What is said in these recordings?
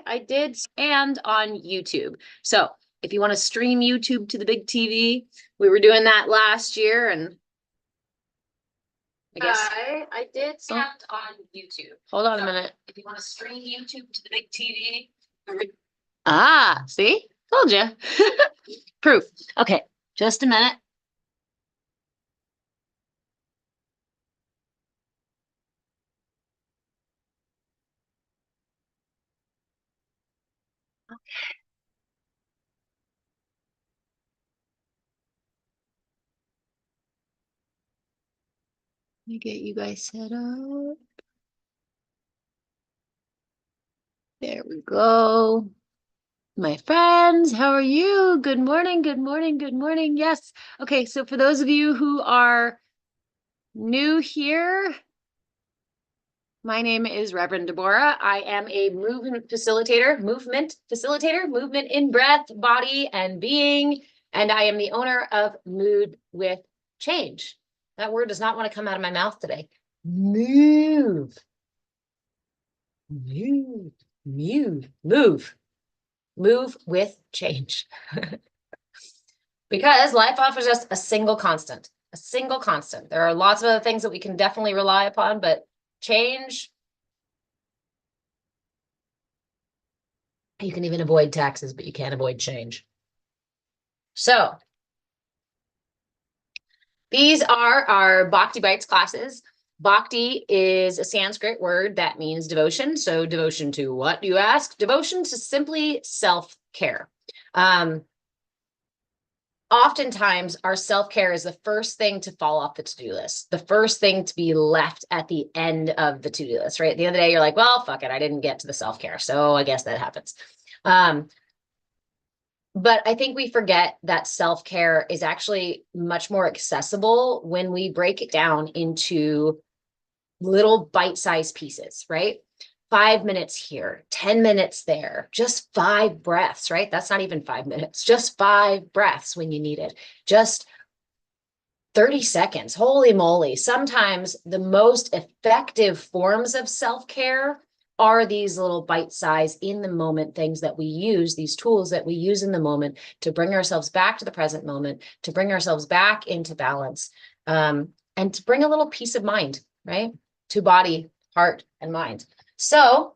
I did, and on YouTube. So if you want to stream YouTube to the big TV, we were doing that last year, and I guess I did stand on YouTube. Hold on a minute. If you want to stream YouTube to the big TV. See? Told you. Proof. Okay, just a minute. Let me get you guys set up. There we go. My friends, how are you? Good morning, good morning, good morning. Yes. Okay, so for those of you who are new here, my name is Reverend Deborah. I am a movement facilitator, movement in breath, body, and being. And I am the owner of Mood with Change. That word does not want to come out of my mouth today. Move. Move. Move. Move. Move with change. Because life offers us a single constant. There are lots of other things that we can definitely rely upon, but change, you can even avoid taxes, but you can't avoid change. So these are our Bhakti Bites classes. Bhakti is a Sanskrit word that means devotion. So devotion to what, you ask? Devotion to simply self-care. Oftentimes our self-care is the first thing to fall off the to-do list, the first thing to be left at the end of the to-do list, right? At the end of the day, you're like, well, fuck it, I didn't get to the self-care, so I guess that happens. But I think we forget that self-care is actually much more accessible when we break it down into little bite-sized pieces, right? 5 minutes here, 10 minutes there, just 5 breaths, right? That's not even 5 minutes, just 5 breaths when you need it, just 30 seconds. Holy moly. Sometimes the most effective forms of self-care are these little bite-sized in the moment things that we use, these tools that we use in the moment to bring ourselves back to the present moment, to bring ourselves back into balance, and to bring a little peace of mind, right? To body, heart, and mind. So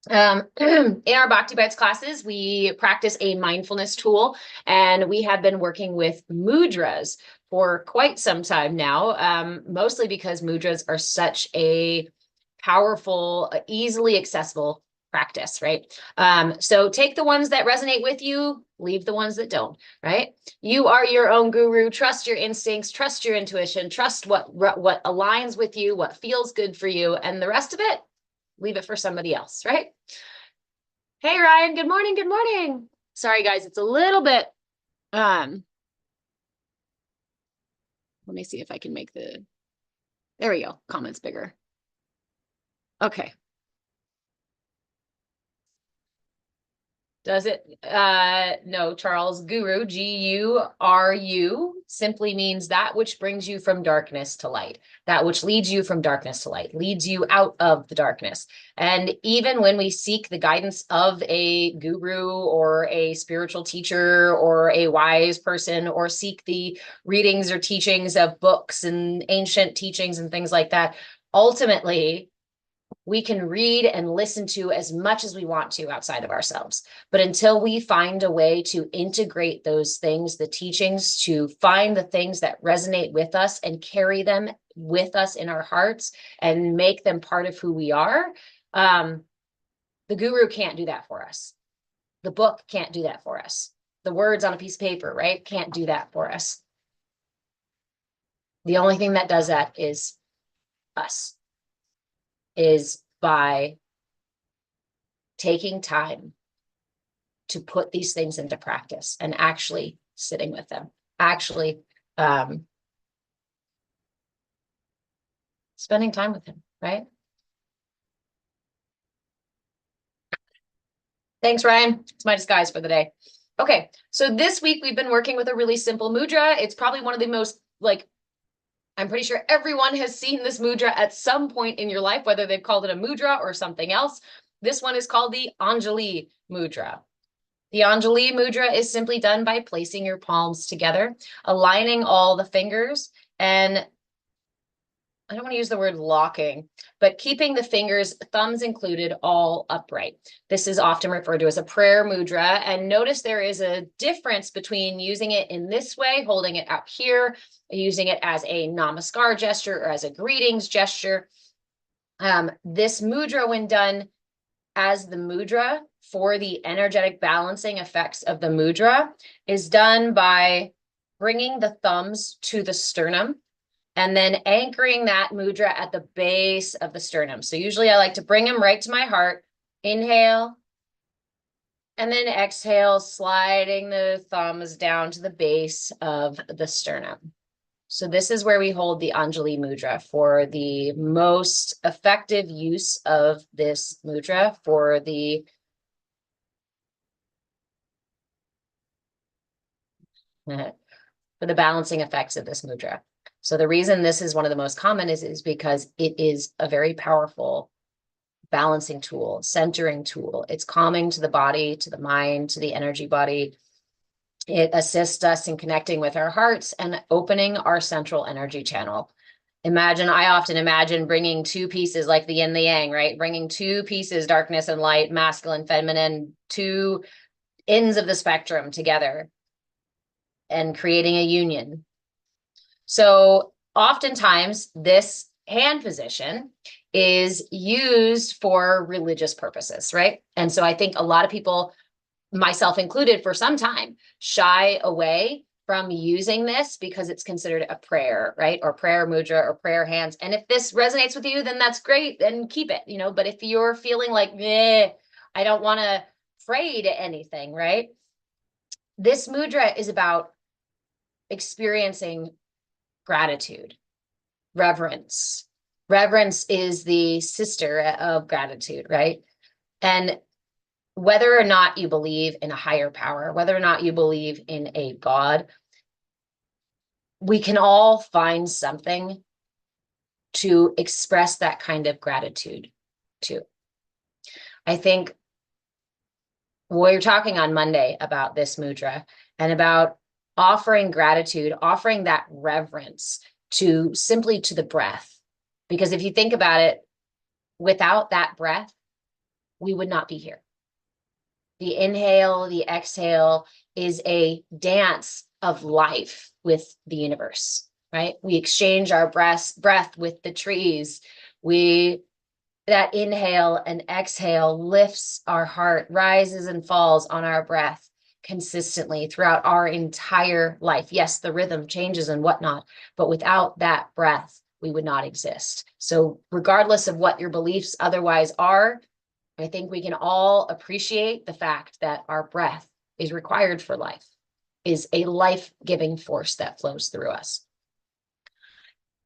in our Bhakti Bites classes, we practice a mindfulness tool, and we have been working with mudras for quite some time now, mostly because mudras are such a powerful, easily accessible practice, right? So take the ones that resonate with you, leave the ones that don't, right? You are your own guru. Trust your instincts, trust your intuition, trust what aligns with you, what feels good for you, and the rest of it, leave it for somebody else, right? Hey, Ryan, good morning, good morning. Sorry, guys, it's a little bit, let me see if I can make there we go, comments bigger. Okay. Does it? No, Charles. Guru, G-U-R-U, simply means that which brings you from darkness to light, that which leads you from darkness to light, leads you out of the darkness. And even when we seek the guidance of a guru or a spiritual teacher or a wise person, or seek the readings or teachings of books and ancient teachings and things like that, ultimately, we can read and listen to as much as we want to outside of ourselves. But until we find a way to integrate those things, the teachings, to find the things that resonate with us and carry them with us in our hearts and make them part of who we are, the guru can't do that for us. The book can't do that for us. The words on a piece of paper, right, can't do that for us. The only thing that does that is us. Is by taking time to put these things into practice and actually sitting with them, actually spending time with him, right? Thanks, Ryan. It's my disguise for the day. Okay, so this week we've been working with a really simple mudra. It's probably one of the most, I'm pretty sure everyone has seen this mudra at some point in your life, whether they've called it a mudra or something else. This one is called the Anjali Mudra. The Anjali Mudra is simply done by placing your palms together, aligning all the fingers, and I don't want to use the word locking, but keeping the fingers, thumbs included, all upright. This is often referred to as a prayer mudra. And notice there is a difference between using it in this way, holding it out here, using it as a namaskar gesture or as a greetings gesture. This mudra, when done as the mudra for the energetic balancing effects of the mudra, is done by bringing the thumbs to the sternum and then anchoring that mudra at the base of the sternum. So usually I like to bring them right to my heart. Inhale, and then exhale, sliding the thumbs down to the base of the sternum. So this is where we hold the Anjali Mudra for the most effective use of this mudra for the balancing effects of this mudra. So the reason this is one of the most common is because it is a very powerful balancing tool, centering tool. It's calming to the body, to the mind, to the energy body. It assists us in connecting with our hearts and opening our central energy channel. I often imagine bringing two pieces like the yin and the yang, right? Bringing two pieces, darkness and light, masculine, feminine, two ends of the spectrum together and creating a union. So oftentimes this hand position is used for religious purposes, right? And so I think a lot of people, myself included, for some time, shy away from using this because it's considered a prayer, right? Or prayer mudra or prayer hands. And if this resonates with you, then that's great, and keep it, But if you're feeling like, I don't want to pray to anything, right? This mudra is about experiencing gratitude, reverence. Reverence is the sister of gratitude, right? And whether or not you believe in a higher power, whether or not you believe in a God, we can all find something to express that kind of gratitude to. I think we were talking on Monday about this mudra and about offering gratitude, offering that reverence to simply to the breath. Because if you think about it, without that breath, we would not be here. The inhale, the exhale is a dance of life with the universe, right? We exchange our breath with the trees. That inhale and exhale lifts our heart, rises and falls on our breath consistently throughout our entire life. Yes, the rhythm changes and whatnot, but without that breath, we would not exist. So regardless of what your beliefs otherwise are, I think we can all appreciate the fact that our breath is required for life, is a life-giving force that flows through us.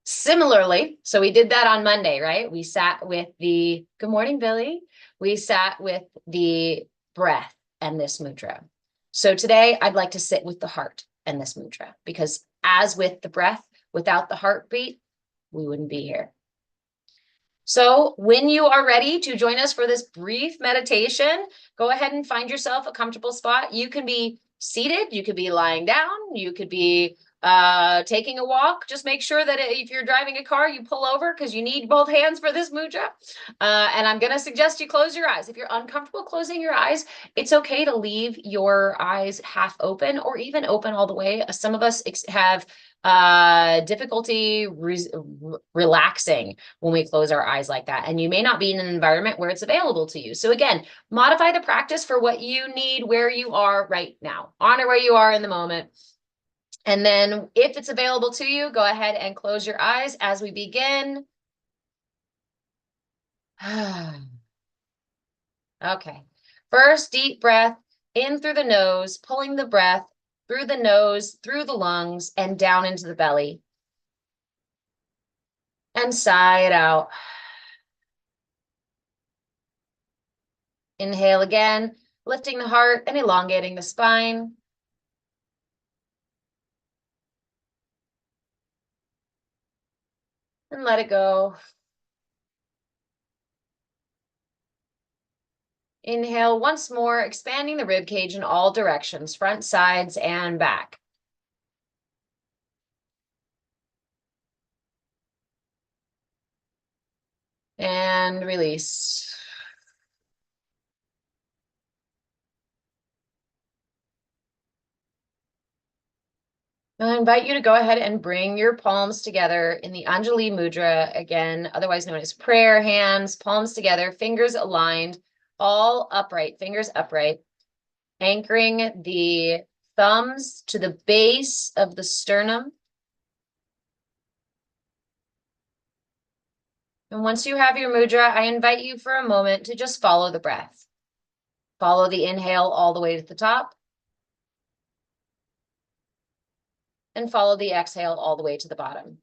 Similarly, so we did that on Monday, right? We sat with the, good morning, Billy. We sat with the breath and this mudra. So today I'd like to sit with the heart and this mudra, because as with the breath, without the heartbeat, we wouldn't be here. So when you are ready to join us for this brief meditation, go ahead and find yourself a comfortable spot. You can be seated, you could be lying down, you could be taking a walk. Just make sure that if you're driving a car, you pull over because you need both hands for this mudra. And I'm going to suggest you close your eyes. If you're uncomfortable closing your eyes, it's okay to leave your eyes half open or even open all the way. Some of us have difficulty relaxing when we close our eyes like that. And you may not be in an environment where it's available to you. So again, modify the practice for what you need, where you are right now. Honor where you are in the moment. And then if it's available to you, go ahead and close your eyes as we begin. Okay. First, deep breath in through the nose, pulling the breath through the nose, through the lungs, and down into the belly. And sigh it out. Inhale again, lifting the heart and elongating the spine. And let it go. Inhale once more, expanding the rib cage in all directions, front, sides, and back. And release. I invite you to go ahead and bring your palms together in the Anjali Mudra, again, otherwise known as prayer hands, palms together, fingers aligned, all upright, fingers upright, anchoring the thumbs to the base of the sternum. And once you have your mudra, I invite you for a moment to just follow the breath. Follow the inhale all the way to the top. And follow the exhale all the way to the bottom.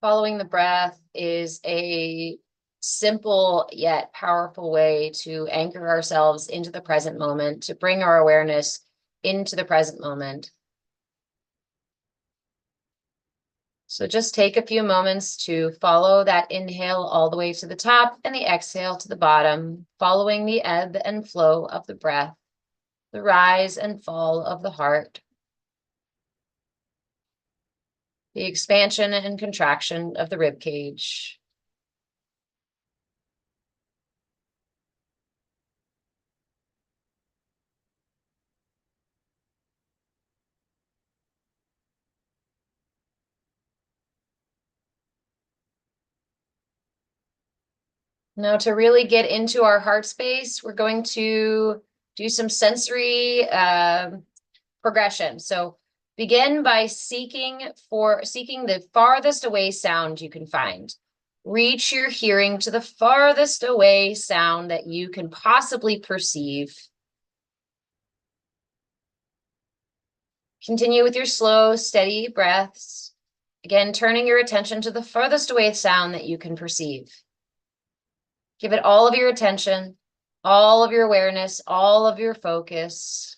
Following the breath is a simple yet powerful way to anchor ourselves into the present moment, to bring our awareness into the present moment. So just take a few moments to follow that inhale all the way to the top and the exhale to the bottom, following the ebb and flow of the breath, the rise and fall of the heart, the expansion and contraction of the rib cage. Now, to really get into our heart space, we're going to do some sensory progression. So begin by seeking the farthest away sound you can find. Reach your hearing to the farthest away sound that you can possibly perceive. Continue with your slow, steady breaths. Again, turning your attention to the farthest away sound that you can perceive. Give it all of your attention, all of your awareness, all of your focus,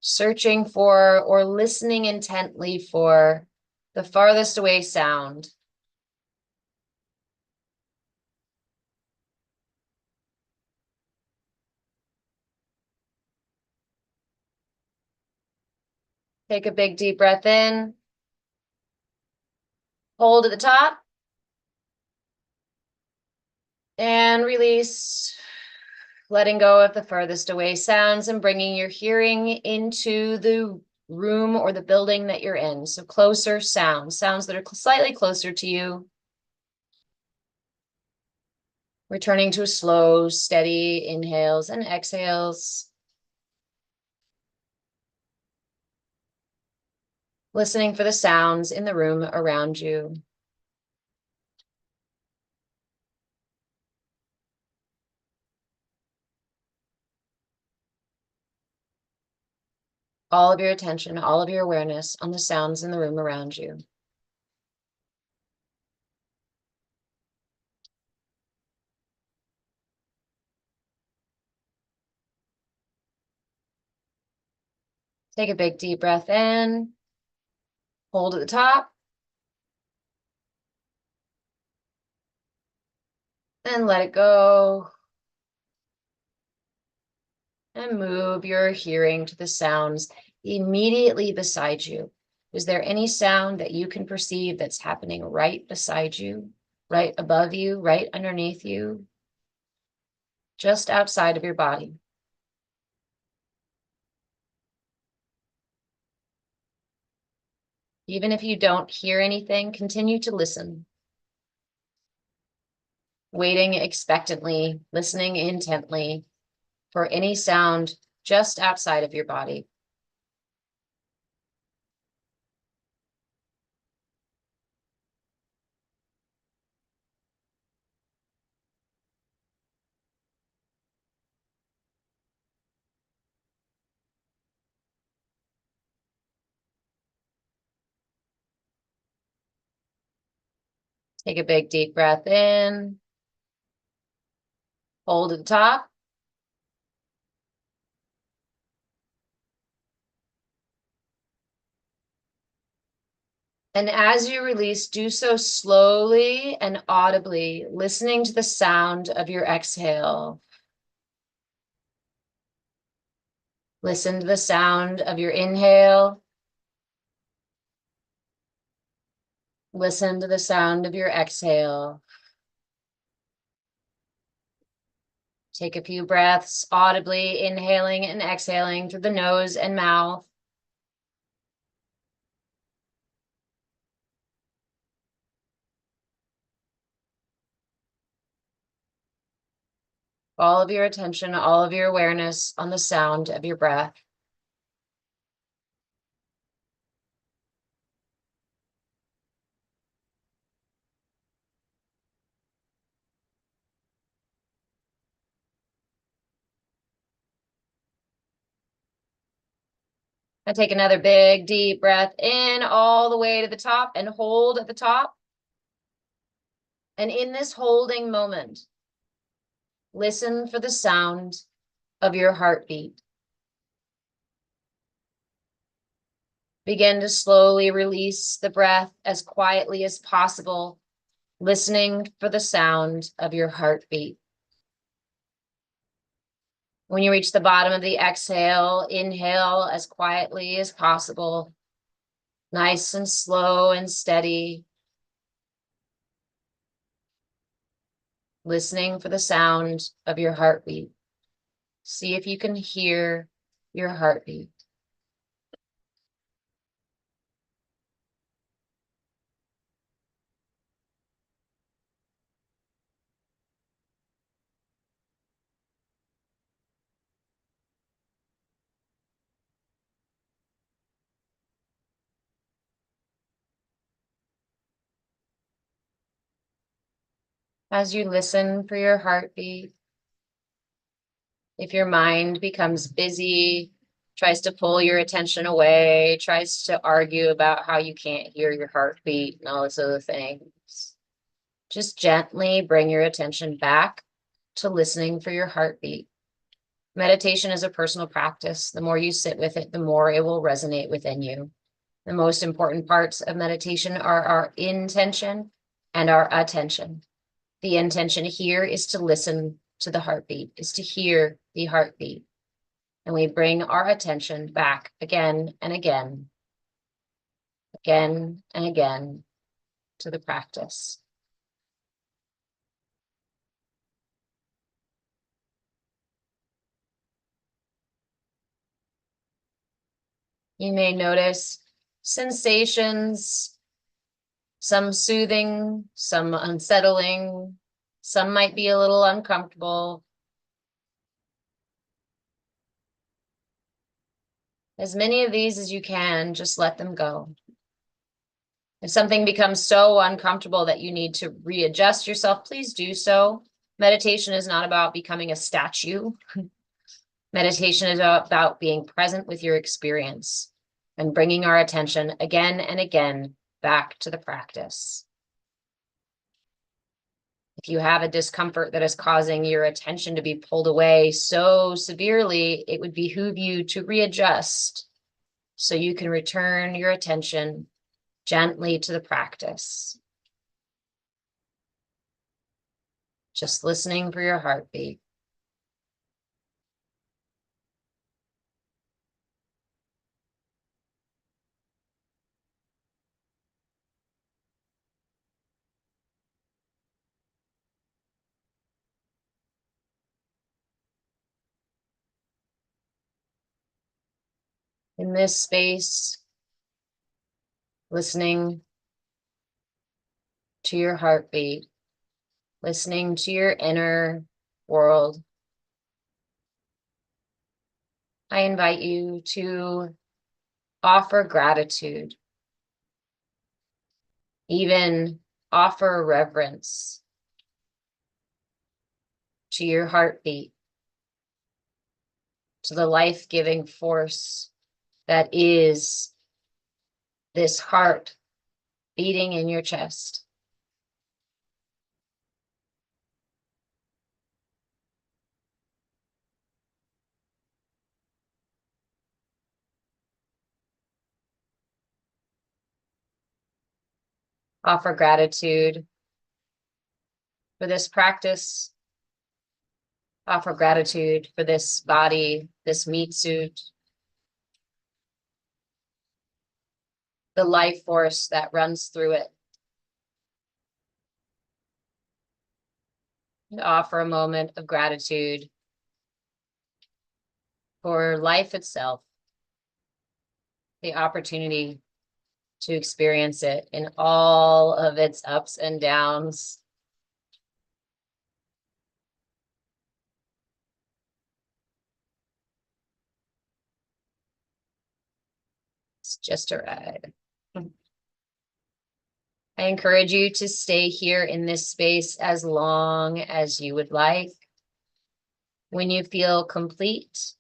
searching for or listening intently for the farthest away sound. Take a big deep breath in, hold at the top, and release, letting go of the furthest away sounds and bringing your hearing into the room or the building that you're in. So closer sounds that are slightly closer to you. Returning to slow, steady inhales and exhales. Listening for the sounds in the room around you. All of your attention, all of your awareness on the sounds in the room around you. Take a big deep breath in, hold at the top, and let it go. And move your hearing to the sounds immediately beside you. Is there any sound that you can perceive that's happening right beside you, right above you, right underneath you, just outside of your body? Even if you don't hear anything, continue to listen, waiting expectantly, listening intently for any sound just outside of your body. Take a big deep breath in, hold at the top, And as you release, do so slowly and audibly, listening to the sound of your exhale. Listen to the sound of your inhale. Listen to the sound of your exhale. Take a few breaths, audibly inhaling and exhaling through the nose and mouth. All of your attention, all of your awareness on the sound of your breath. And take another big, deep breath in all the way to the top and hold at the top. And in this holding moment, listen for the sound of your heartbeat. Begin to slowly release the breath as quietly as possible, listening for the sound of your heartbeat. When you reach the bottom of the exhale, inhale as quietly as possible, nice and slow and steady, listening for the sound of your heartbeat. See if you can hear your heartbeat. As you listen for your heartbeat, if your mind becomes busy, tries to pull your attention away, tries to argue about how you can't hear your heartbeat and all those other things, just gently bring your attention back to listening for your heartbeat. Meditation is a personal practice. The more you sit with it, the more it will resonate within you. The most important parts of meditation are our intention and our attention. The intention here is to listen to the heartbeat, is to hear the heartbeat. And we bring our attention back again and again, again and again to the practice. You may notice sensations, some soothing, some unsettling, some might be a little uncomfortable. As many of these as you can, just let them go. If something becomes so uncomfortable that you need to readjust yourself, please do so. Meditation is not about becoming a statue. Meditation is about being present with your experience and bringing our attention again and again back to the practice. If you have a discomfort that is causing your attention to be pulled away so severely, it would behoove you to readjust so you can return your attention gently to the practice. Just listening for your heartbeat. In this space, listening to your heartbeat, listening to your inner world, I invite you to offer gratitude, even offer reverence to your heartbeat, to the life-giving force that is this heart beating in your chest. Offer gratitude for this practice. Offer gratitude for this body, this meat suit, the life force that runs through it. And offer a moment of gratitude for life itself, the opportunity to experience it in all of its ups and downs. It's just a ride. I encourage you to stay here in this space as long as you would like. When you feel complete,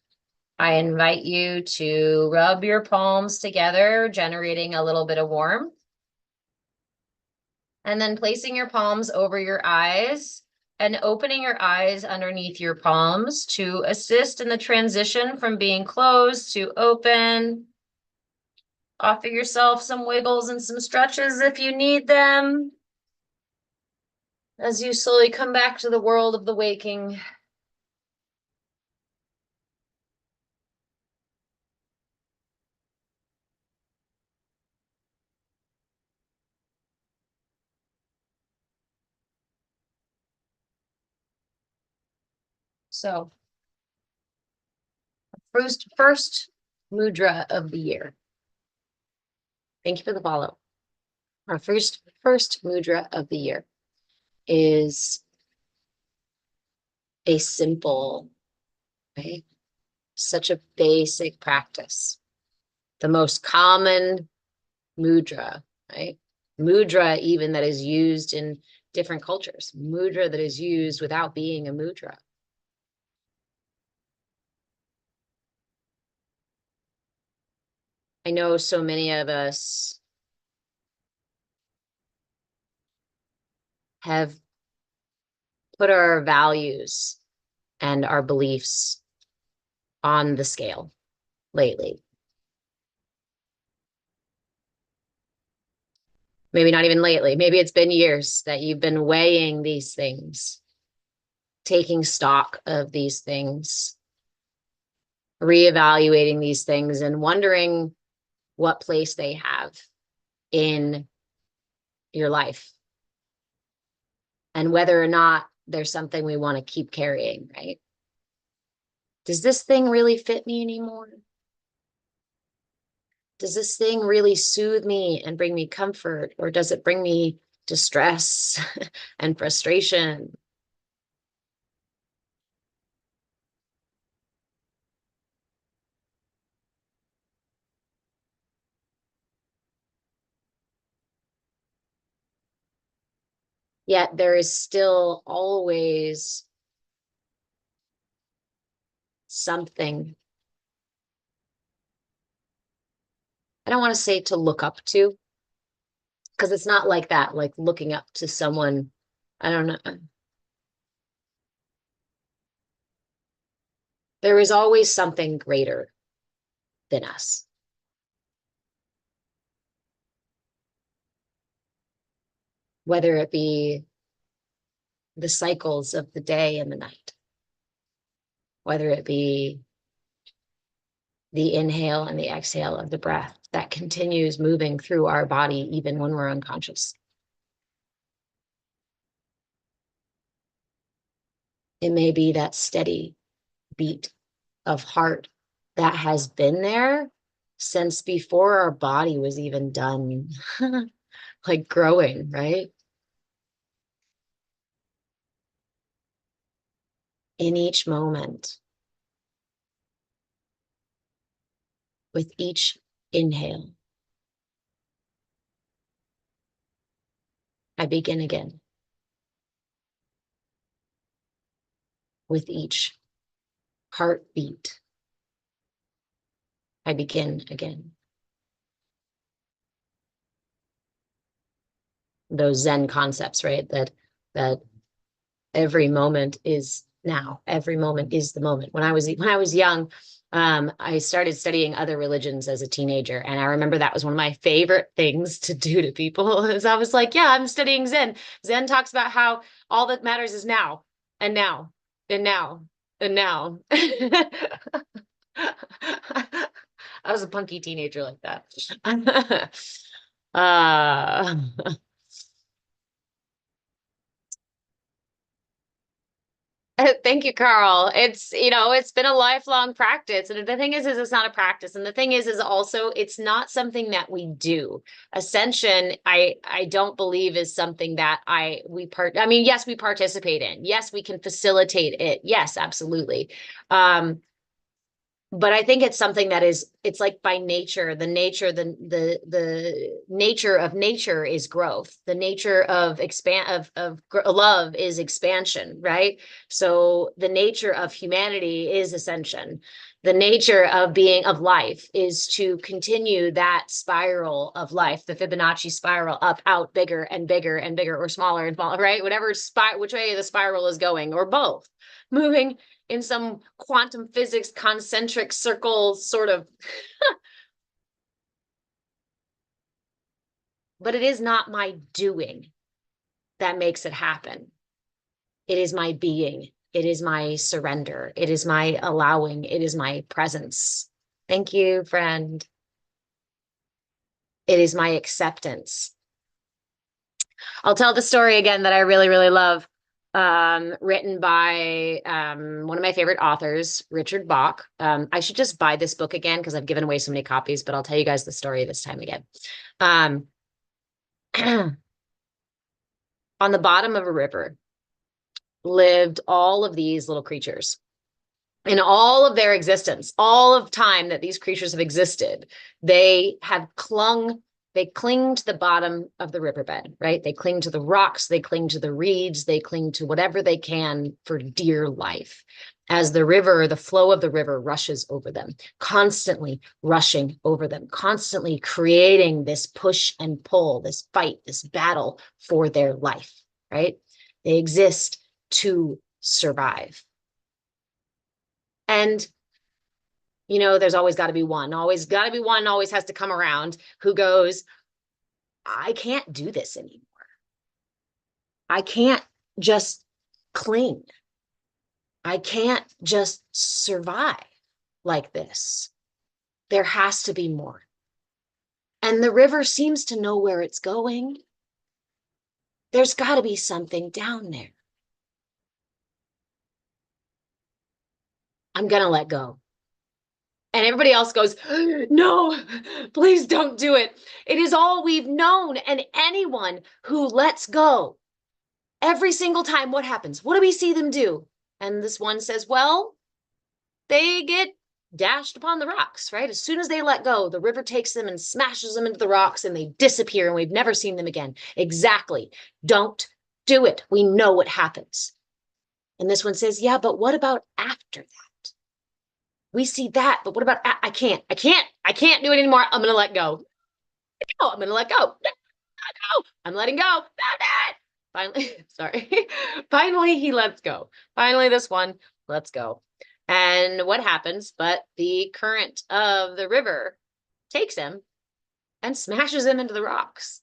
I invite you to rub your palms together, generating a little bit of warmth. And then placing your palms over your eyes and opening your eyes underneath your palms to assist in the transition from being closed to open. Offer yourself some wiggles and some stretches if you need them, as you slowly come back to the world of the waking. So, first mudra of the year. Thank you for the follow. Our first mudra of the year is a simple, right? Such a basic practice. The most common mudra, right? Mudra even that is used in different cultures. Mudra that is used without being a mudra. I know so many of us have put our values and our beliefs on the scale lately. Maybe not even lately. Maybe it's been years that you've been weighing these things, taking stock of these things, reevaluating these things, and wondering what place they have in your life and whether or not there's something we want to keep carrying, right? Does this thing really fit me anymore? Does this thing really soothe me and bring me comfort, or does it bring me distress and frustration? Yet there is still always something. I don't want to say to look up to, because it's not like that, like looking up to someone. I don't know. There is always something greater than us. Whether it be the cycles of the day and the night, whether it be the inhale and the exhale of the breath that continues moving through our body even when we're unconscious. It may be that steady beat of heart that has been there since before our body was even done like growing, right? In each moment, with each inhale, I begin again. With each heartbeat, I begin again. Those Zen concepts, right? That every moment is now. Every moment is the moment. When I was young, I started studying other religions as a teenager, and I remember that was one of my favorite things to do to people. Is I was like, "Yeah, I'm studying Zen." Zen talks about how all that matters is now, and now, and now, and now. I was a punky teenager like that. uh, Thank you, Carl. It's, it's been a lifelong practice. And the thing is it's not a practice. And the thing is also it's not something that we do. Ascension, I don't believe is something that I mean, yes, we participate in. Yes, we can facilitate it. Yes, absolutely. But I think it's something that it's like by nature, the nature of nature is growth. The nature of love is expansion, right? So the nature of humanity is ascension. The nature of life is to continue that spiral of life, the Fibonacci spiral, up, out, bigger and bigger and bigger, or smaller and smaller, right? Which way the spiral is going, or both, moving in some quantum physics concentric circle sort of. But it is not my doing that makes it happen. It is my being. It is my surrender. It is my allowing. It is my presence. Thank you, friend. It is my acceptance. I'll tell the story again that I really, really love. Written by one of my favorite authors, Richard Bach. I should just buy this book again because I've given away so many copies, but I'll tell you guys the story this time again. Um, on the bottom of a river lived all of these little creatures. In all of their existence, all of time that these creatures have existed, they cling to the bottom of the riverbed, right? They cling to the rocks, they cling to the reeds, they cling to whatever they can for dear life. As the flow of the river rushes over them, constantly rushing over them, constantly creating this push and pull, this fight, this battle for their life, right? They exist to survive. And there's always got to be one, always has to come around who goes, I can't do this anymore. I can't just cling. I can't just survive like this. There has to be more. And the river seems to know where it's going. There's got to be something down there. I'm going to let go. And everybody else goes, no, please don't do it. It is all we've known. And anyone who lets go, every single time, what happens? What do we see them do? And this one says, well, they get dashed upon the rocks, right? As soon as they let go, the river takes them and smashes them into the rocks and they disappear and we've never seen them again. Exactly. Don't do it. We know what happens. And this one says, yeah, but what about after that? We see that, but what about, I can't do it anymore. I'm going to let go. No, I'm going to let go. No, I'm letting go. Finally, sorry. Finally, he lets go. Finally, this one lets go. And what happens? But the current of the river takes him and smashes him into the rocks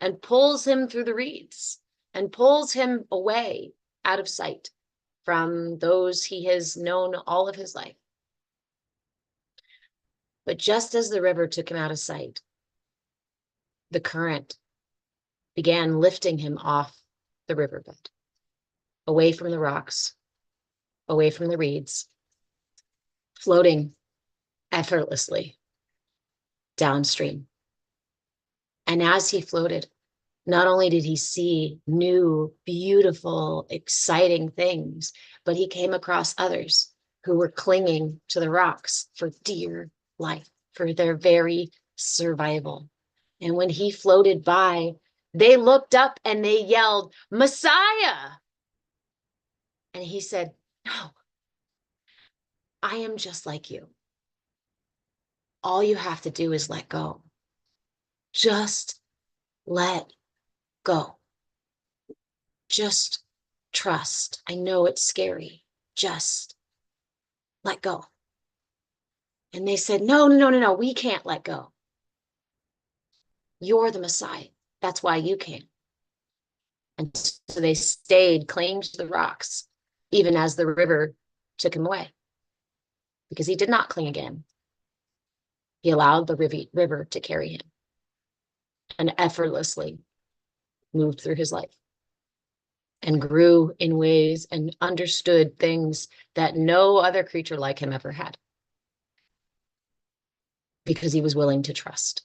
and pulls him through the reeds and pulls him away out of sight from those he has known all of his life. But just as the river took him out of sight, the current began lifting him off the riverbed, away from the rocks, away from the reeds, floating effortlessly downstream. And as he floated, not only did he see new, beautiful, exciting things, but he came across others who were clinging to the rocks for dear life, for their very survival. And when he floated by, they looked up and they yelled, Messiah! And he said, no, I am just like you. All you have to do is let go. Just let go. Just trust. I know it's scary. Just let go. And they said, no, no, no, no, no, we can't let go. You're the Messiah. That's why you can't. And so they stayed clinging to the rocks, even as the river took him away, because he did not cling again. He allowed the river to carry him and effortlessly moved through his life and grew in ways and understood things that no other creature like him ever had, because he was willing to trust,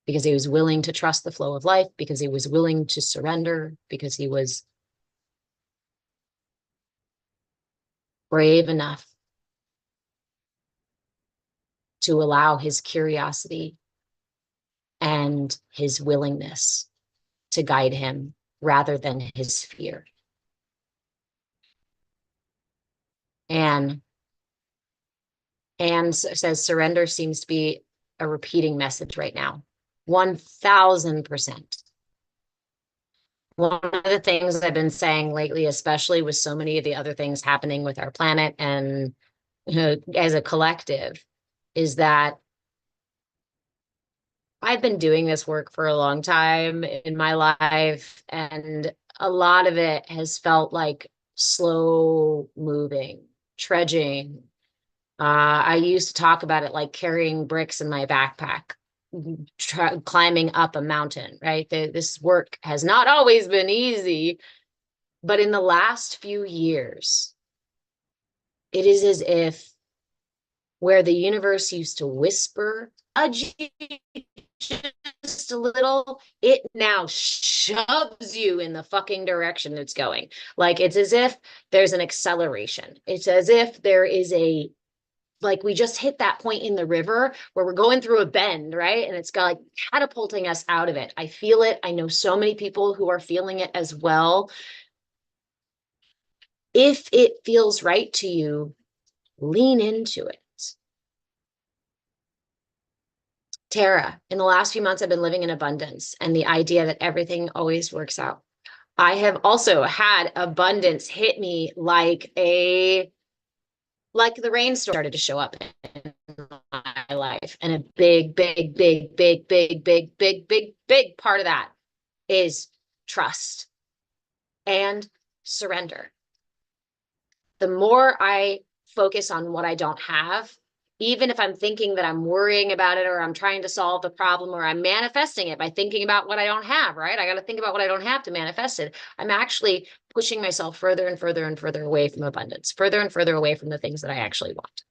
because he was willing to trust the flow of life, because he was willing to surrender, because he was brave enough to allow his curiosity and his willingness to guide him rather than his fear. And Anne says surrender seems to be a repeating message right now. 1000%. One of the things I've been saying lately, especially with so many of the other things happening with our planet and as a collective, is that I've been doing this work for a long time in my life, and a lot of it has felt like slow moving, trudging. I used to talk about it like carrying bricks in my backpack, climbing up a mountain, right? This work has not always been easy, but in the last few years, it is as if where the universe used to whisper, nudge you just a little, it now shoves you in the fucking direction it's going. Like it's as if there's an acceleration. It's as if there is a, like we just hit that point in the river where we're going through a bend, right? And it's got like catapulting us out of it. I feel it. I know so many people who are feeling it as well. If it feels right to you, lean into it. Tara, in the last few months, I've been living in abundance and the idea that everything always works out. I have also had abundance hit me like the rainstorm started to show up in my life. And a big, big, big, big, big, big, big, big, big part of that is trust and surrender. The more I focus on what I don't have, even if I'm thinking that I'm worrying about it or I'm trying to solve the problem or I'm manifesting it by thinking about what I don't have, right? I got to think about what I don't have to manifest it. I'm actually pushing myself further and further and further away from abundance, further and further away from the things that I actually want.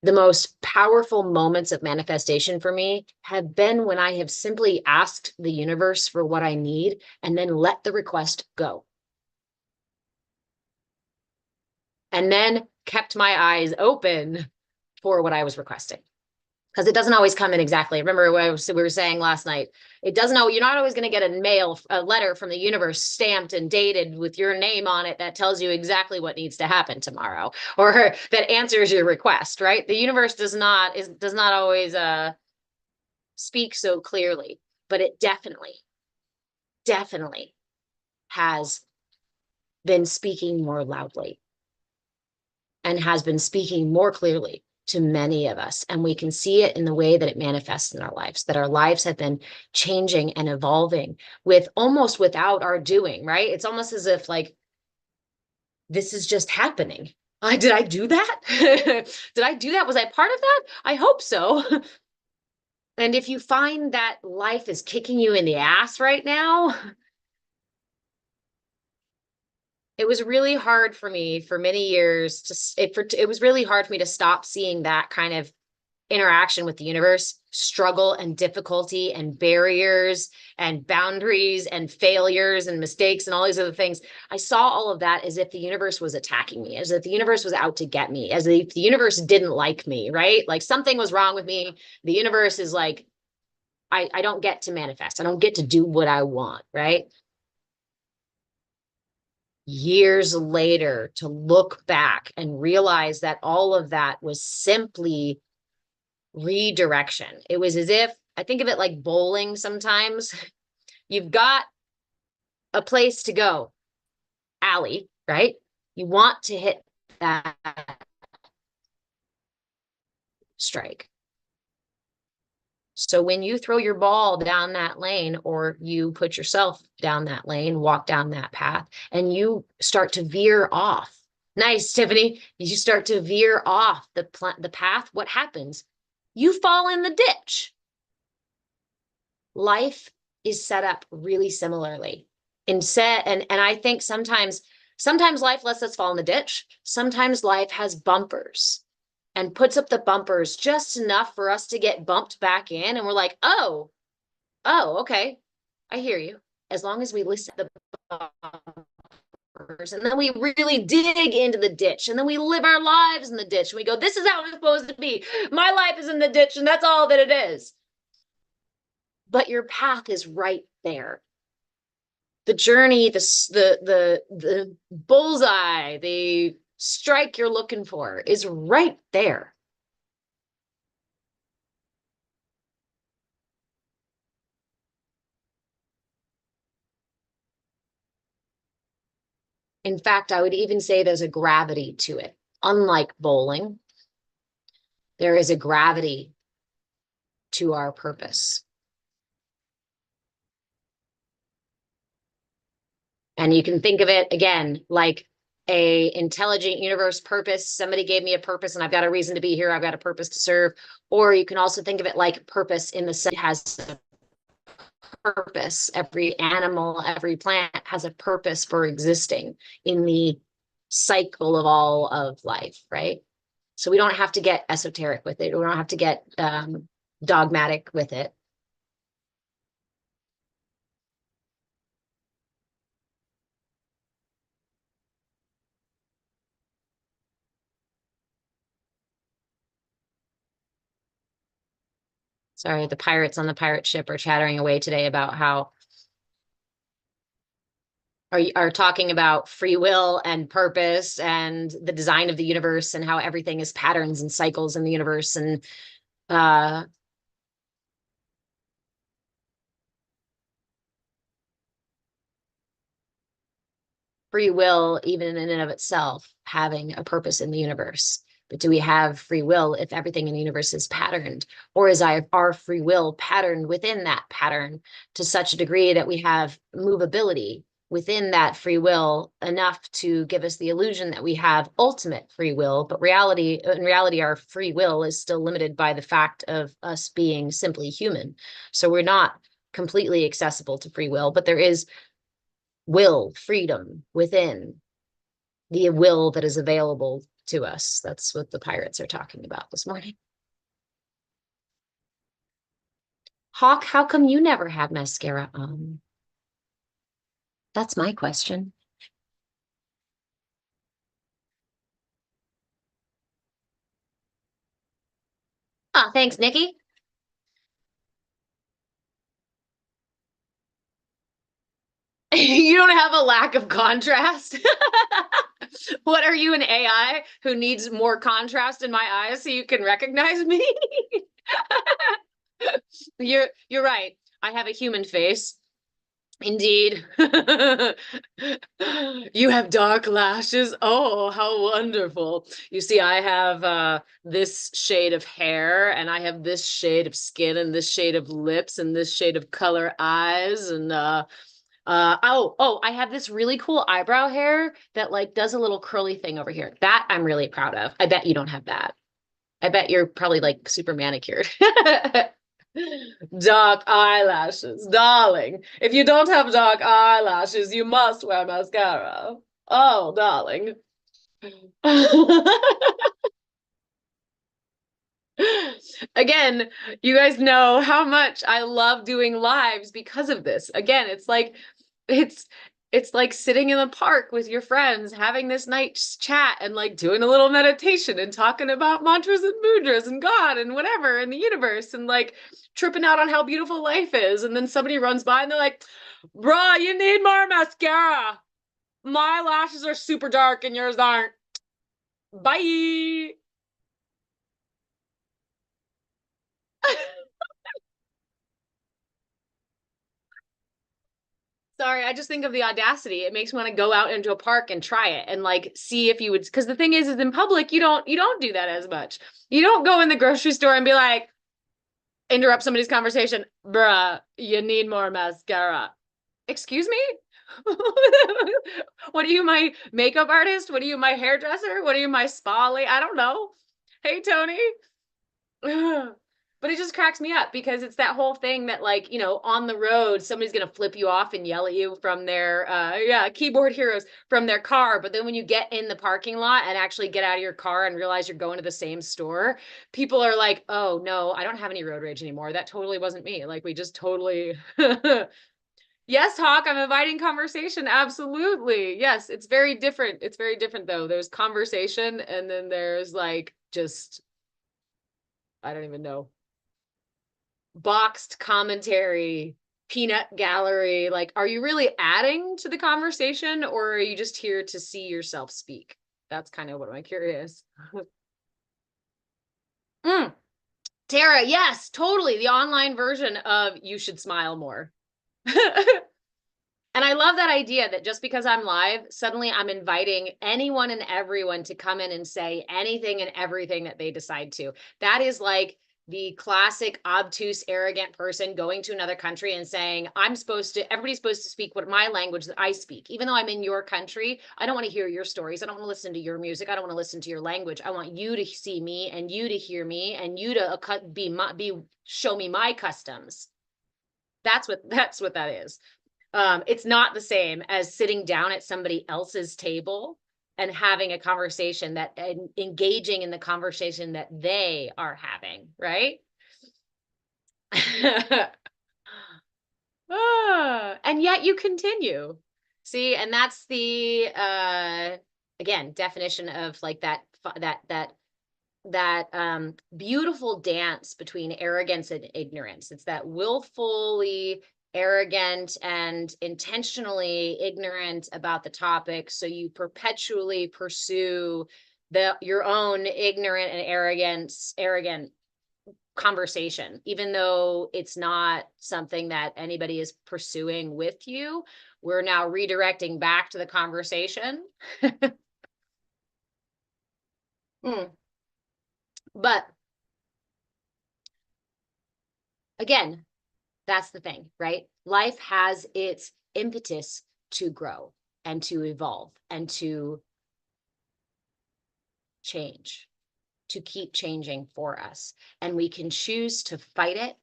The most powerful moments of manifestation for me have been when I have simply asked the universe for what I need and then let the request go. And then kept my eyes open for what I was requesting. Because it doesn't always come in exactly. Remember what we were saying last night? It doesn't know, you're not always going to get a letter from the universe stamped and dated with your name on it that tells you exactly what needs to happen tomorrow or that answers your request, right? The universe does not always speak so clearly, but it definitely has been speaking more loudly and has been speaking more clearly to many of us. And we can see it in the way that it manifests in our lives, that our lives have been changing and evolving with almost without our doing, right? It's almost as if like, this is just happening. Did I do that? Did I do that? Was I part of that? I hope so. And if you find that life is kicking you in the ass right now, it was really hard for me for many years it was really hard for me to stop seeing that kind of interaction with the universe, struggle and difficulty and barriers and boundaries and failures and mistakes and all these other things. I saw all of that as if the universe was attacking me, as if the universe was out to get me, as if the universe didn't like me, right? Like something was wrong with me. The universe is like, I don't get to manifest. I don't get to do what I want, right? Years later to look back and realize that all of that was simply redirection. It was as if, I think of it like bowling sometimes. You've got a place to go, alley, right? You want to hit that strike. So when you throw your ball down that lane, or you put yourself down that lane, walk down that path, and you start to veer off. Nice, Tiffany. You start to veer off the path. What happens? You fall in the ditch. Life is set up really similarly. And I think sometimes life lets us fall in the ditch. Sometimes life has bumpers and puts up the bumpers just enough for us to get bumped back in. And we're like, oh, okay. I hear you. As long as we listen to the bumpers, and then we really dig into the ditch, and then we live our lives in the ditch. And we go, this is how it's supposed to be. My life is in the ditch, and that's all that it is. But your path is right there. The journey, the bullseye, the strike you're looking for is right there. In fact, I would even say there's a gravity to it. Unlike bowling, there is a gravity to our purpose. And you can think of it again like a intelligent universe purpose. Somebody gave me a purpose and I've got a reason to be here. I've got a purpose to serve. Or you can also think of it like purpose in the sense it has a purpose. Every animal, every plant has a purpose for existing in the cycle of all of life, right? So we don't have to get esoteric with it. We don't have to get dogmatic with it. Sorry, the pirates on the pirate ship are chattering away today about how are talking about free will and purpose and the design of the universe and how everything is patterns and cycles in the universe. And uh free will, even in and of itself, having a purpose in the universe. But do we have free will if everything in the universe is patterned? Or is our free will patterned within that pattern to such a degree that we have movability within that free will enough to give us the illusion that we have ultimate free will? But in reality, our free will is still limited by the fact of us being simply human. So we're not completely accessible to free will, but there is will, freedom within the will that is available to us. That's what the pirates are talking about this morning. Hawk, how come you never had mascara on? That's my question. Ah, thanks, Nikki. You don't have a lack of contrast. What are you, an AI who needs more contrast in my eyes so you can recognize me? You're right. I have a human face. Indeed. You have dark lashes. Oh, how wonderful. You see, I have this shade of hair, and I have this shade of skin, and this shade of lips, and this shade of color eyes, and I have this really cool eyebrow hair that like does a little curly thing over here. That I'm really proud of. I bet you don't have that. I bet you're probably like super manicured. Dark eyelashes, darling. If you don't have dark eyelashes, you must wear mascara. Oh, darling. Again, you guys know how much I love doing lives because of this. Again, it's it's like sitting in the park with your friends, having this nice chat and like doing a little meditation and talking about mantras and mudras and God and whatever in the universe and like tripping out on how beautiful life is. And then somebody runs by and they're like, bruh, you need more mascara. My lashes are super dark and yours aren't. Bye. sorry. I just think of the audacity. It makes me want to go out into a park and try it and like see if you would, because the thing is in public, you don't do that as much. You don't go in the grocery store and be like, interrupt somebody's conversation. Bruh, you need more mascara. Excuse me? What are you, my makeup artist? What are you, my hairdresser? What are you, my spa lady? I don't know. Hey, Tony. But it just cracks me up because it's that whole thing that like, you know, on the road, somebody's going to flip you off and yell at you from their, keyboard heroes from their car. But then when you get in the parking lot and actually get out of your car and realize you're going to the same store, people are like, oh no, I don't have any road rage anymore. That totally wasn't me. Like we just totally, yes, Hawk, I'm inviting conversation. Absolutely. Yes, it's very different. It's very different though. There's conversation and then there's like just, I don't even know, boxed commentary, peanut gallery. Like, are you really adding to the conversation or are you just here to see yourself speak? That's kind of what I'm curious. Tara, yes, totally. The online version of you should smile more. And I love that idea that just because I'm live, suddenly I'm inviting anyone and everyone to come in and say anything and everything that they decide to. That is like the classic obtuse, arrogant person going to another country and saying, everybody's supposed to speak what my language that I speak. Even though I'm in your country, I don't want to hear your stories. I don't want to listen to your music. I don't want to listen to your language. I want you to see me and you to hear me and you to show me my customs. That's what that is. It's not the same as sitting down at somebody else's table and having a conversation and engaging in the conversation that they are having, right? And yet you continue. See, and that's the again, definition of like that beautiful dance between arrogance and ignorance. It's that willfully arrogant and intentionally ignorant about the topic, so you perpetually pursue your own ignorant and arrogant conversation, even though it's not something that anybody is pursuing with you. We're now redirecting back to the conversation. But again, that's the thing, right? Life has its impetus to grow and to evolve and to change, to keep changing for us. And we can choose to fight it.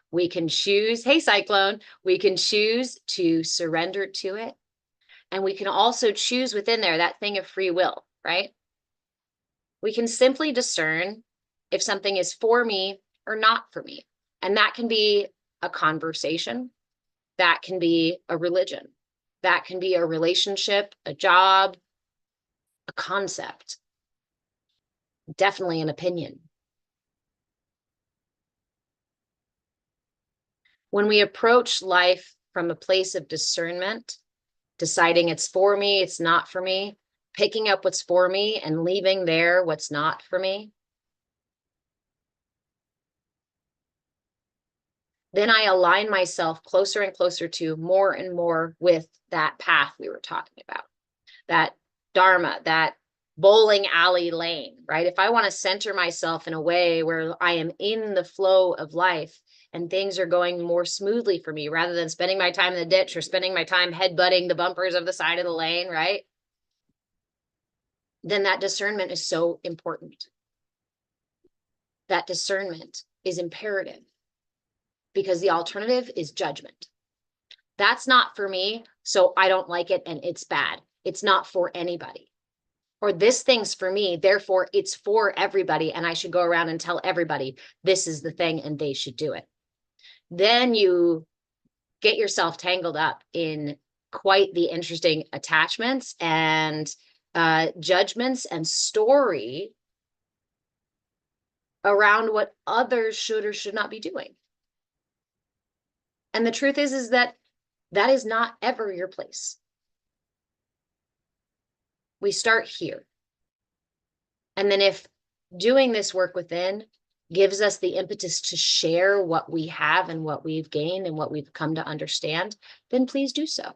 We can choose, hey, Cyclone, we can choose to surrender to it. And we can also choose within there that thing of free will, right? We can simply discern if something is for me or not for me. And that can be a conversation. That can be a religion. That can be a relationship, a job, a concept, definitely an opinion. When we approach life from a place of discernment, deciding it's for me, it's not for me, picking up what's for me and leaving there what's not for me, then I align myself closer and closer to more and more with that path we were talking about, that Dharma, that bowling alley lane, right? If I want to center myself in a way where I am in the flow of life and things are going more smoothly for me rather than spending my time in the ditch or spending my time headbutting the bumpers of the side of the lane, right? Then that discernment is so important. That discernment is imperative because the alternative is judgment. That's not for me, so I don't like it and it's bad. It's not for anybody. Or this thing's for me, therefore it's for everybody and I should go around and tell everybody this is the thing and they should do it. Then you get yourself tangled up in quite the interesting attachments and judgments and story around what others should or should not be doing. And the truth is that is not ever your place. We start here. And then if doing this work within gives us the impetus to share what we have and what we've gained and what we've come to understand, then please do so.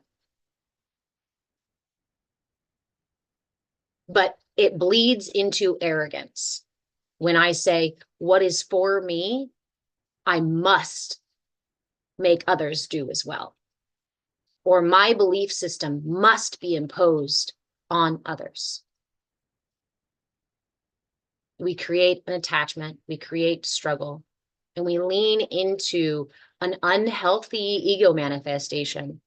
But it bleeds into arrogance. When I say, what is for me, I must make others do as well. Or my belief system must be imposed on others. We create an attachment, we create struggle, and we lean into an unhealthy ego manifestation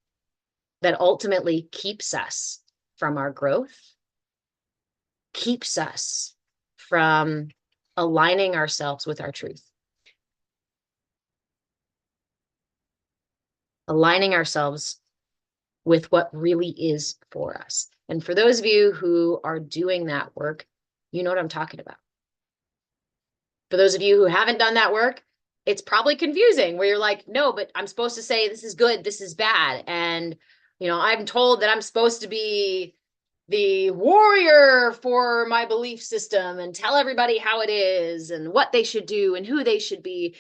that ultimately keeps us from our growth, keeps us from aligning ourselves with our truth, aligning ourselves with what really is for us. And for those of you who are doing that work, you know what I'm talking about. For those of you who haven't done that work, it's probably confusing where you're like, no, but I'm supposed to say this is good, this is bad. And, I'm told that I'm supposed to be the warrior for my belief system and tell everybody how it is and what they should do and who they should be.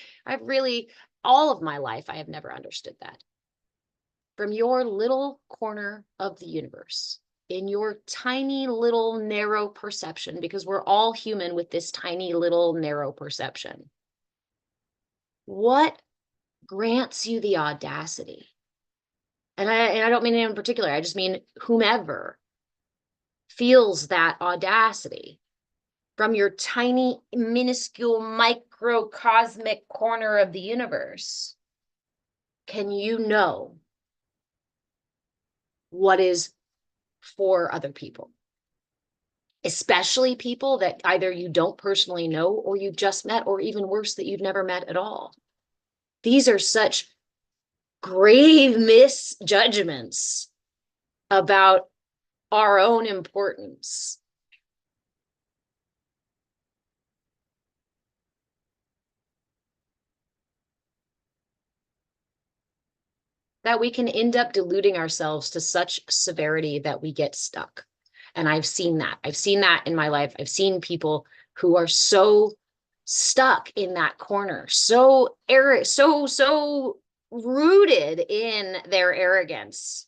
All of my life, I have never understood that. From your little corner of the universe, in your tiny little narrow perception, because we're all human with this tiny little narrow perception, what grants you the audacity? And I don't mean anyone in particular, I just mean whomever feels that audacity from your tiny, minuscule, microcosmic corner of the universe. Can you know what is for other people? Especially people that either you don't personally know or you've just met, or even worse, that you've never met at all. These are such grave misjudgments about our own importance. That we can end up deluding ourselves to such severity that we get stuck. And I've seen that. I've seen that in my life. I've seen people who are so stuck in that corner, so rooted in their arrogance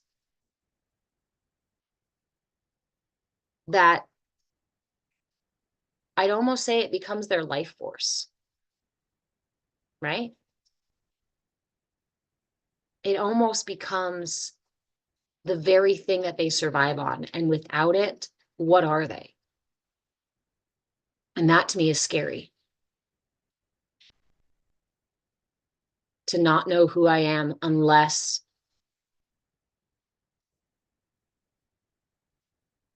that I'd almost say it becomes their life force, right? It almost becomes the very thing that they survive on. And without it, what are they? And that to me is scary. To not know who I am unless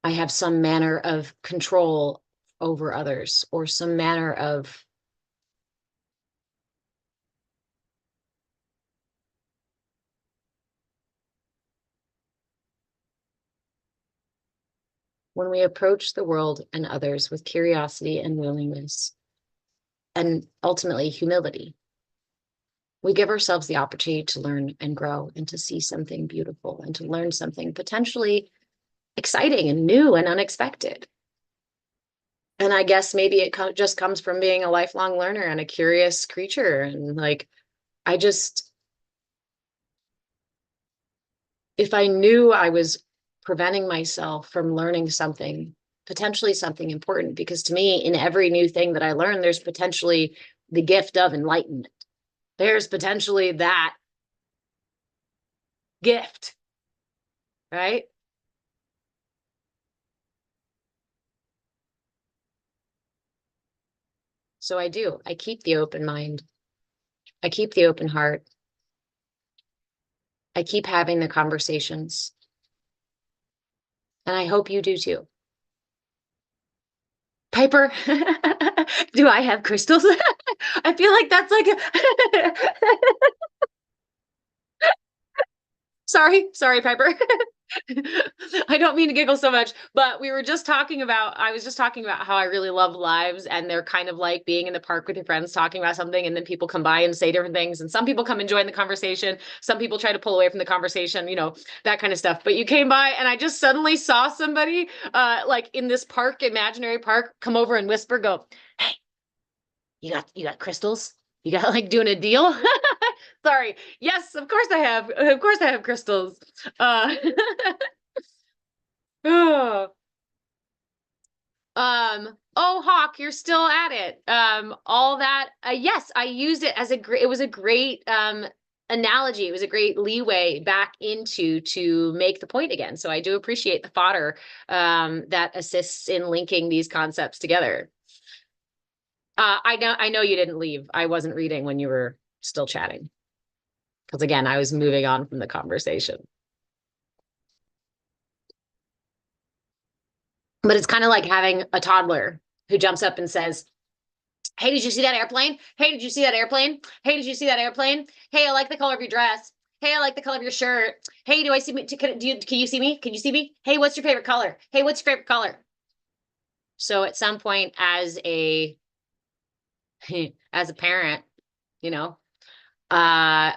I have some manner of control over others or some manner of when we approach the world and others with curiosity and willingness and ultimately humility, we give ourselves the opportunity to learn and grow and to see something beautiful and to learn something potentially exciting and new and unexpected. And I guess maybe it just comes from being a lifelong learner and a curious creature. And if I knew I was preventing myself from learning something, potentially something important, because to me, in every new thing that I learn, there's potentially the gift of enlightenment. There's potentially that gift, right? So I do. I keep the open mind. I keep the open heart. I keep having the conversations. And I hope you do too. Piper, do I have crystals? I feel like that's like sorry, Piper. I don't mean to giggle so much, but I was just talking about how I really love lives, and they're kind of like being in the park with your friends talking about something, and then people come by and say different things, and some people come and join the conversation, some people try to pull away from the conversation, that kind of stuff. But you came by and I just suddenly saw somebody like in this park, imaginary park, come over and whisper, go, "Hey, You got crystals? You got like doing a deal? Sorry. Yes, of course I have. Of course I have crystals. Uh, oh, oh, Hawk, you're still at it. All that, yes, I used it as a great, it was a great, analogy. It was a great leeway back into to make the point again. So I do appreciate the fodder, that assists in linking these concepts together. I know you didn't leave. I wasn't reading when you were still chatting. Because again, I was moving on from the conversation. But it's kind of like having a toddler who jumps up and says, "Hey, did you see that airplane? Hey, did you see that airplane? Hey, did you see that airplane? Hey, I like the color of your dress. Hey, I like the color of your shirt. Hey, do I see me? Can you see me? Can you see me? Hey, what's your favorite color? Hey, what's your favorite color?" So at some point as a as a parent, you know,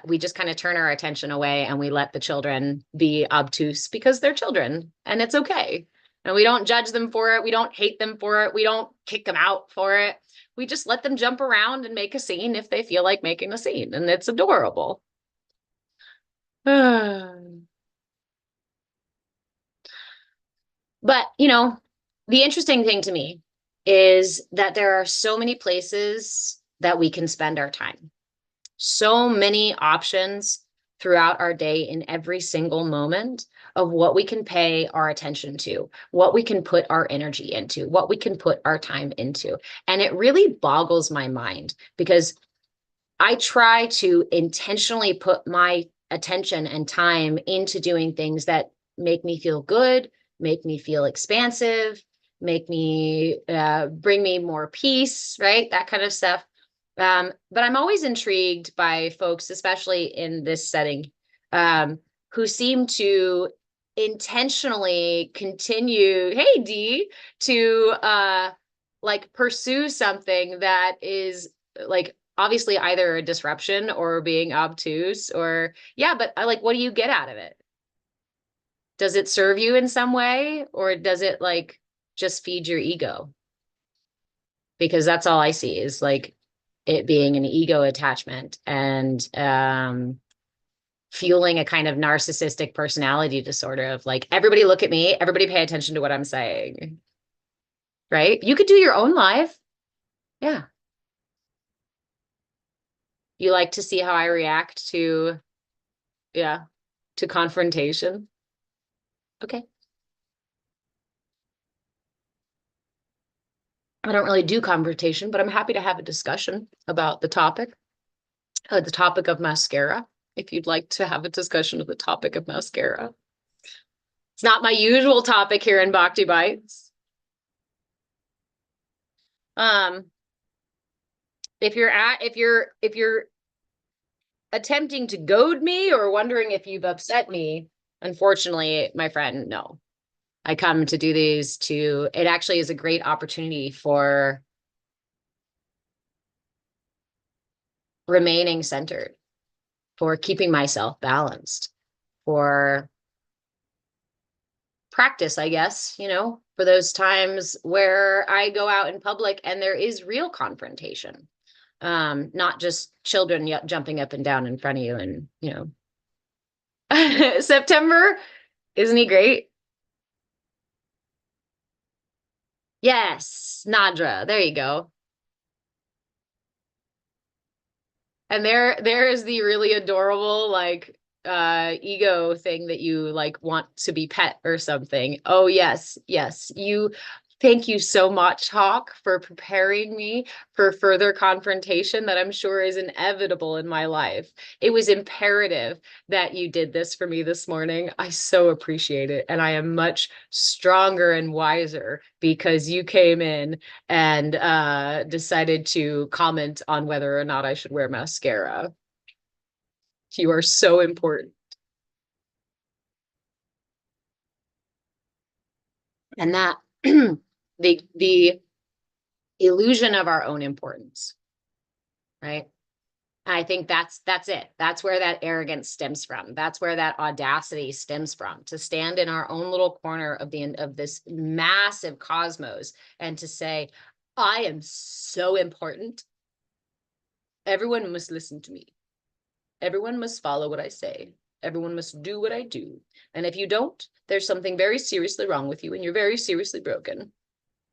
we just kind of turn our attention away and we let the children be obtuse because they're children and it's okay. And we don't judge them for it. We don't hate them for it. We don't kick them out for it. We just let them jump around and make a scene if they feel like making a scene. And it's adorable. But, you know, the interesting thing to me is that there are so many places that we can spend our time. So many options throughout our day in every single moment of what we can pay our attention to, what we can put our energy into, what we can put our time into. And it really boggles my mind because I try to intentionally put my attention and time into doing things that make me feel good, make me feel expansive, make me bring me more peace, right? That kind of stuff. But I'm always intrigued by folks, especially in this setting, who seem to intentionally continue, hey D, to like pursue something that is like obviously either a disruption or being obtuse or yeah, but I like what do you get out of it? Does it serve you in some way or does it like just feed your ego? Because that's all I see is like it being an ego attachment and fueling a kind of narcissistic personality disorder of like everybody look at me, everybody pay attention to what I'm saying. Right? You could do your own live. Yeah. You like to see how I react to yeah, to confrontation. Okay. I don't really do confrontation, but I'm happy to have a discussion about the topic of mascara. If you'd like to have a discussion of the topic of mascara, it's not my usual topic here in Bhakti Bites. Um, if you're attempting to goad me or wondering if you've upset me, unfortunately, my friend, no. I come to do these to, it actually is a great opportunity for remaining centered, for keeping myself balanced, for practice, I guess, you know, for those times where I go out in public and there is real confrontation, not just children jumping up and down in front of you and, you know, September, isn't he great? Yes, Nadra, there you go. And there is the really adorable like ego thing that you like want to be pet or something. Oh yes, yes. You thank you so much, Hawk, for preparing me for further confrontation that I'm sure is inevitable in my life. It was imperative that you did this for me this morning. I so appreciate it. And I am much stronger and wiser because you came in and decided to comment on whether or not I should wear mascara. You are so important. And that the illusion of our own importance, right? I think that's it. That's where that arrogance stems from. That's where that audacity stems from, to stand in our own little corner of the of this massive cosmos and to say, I am so important everyone must listen to me. Everyone must follow what I say. Everyone must do what I do. And if you don't, there's something very seriously wrong with you and you're very seriously broken.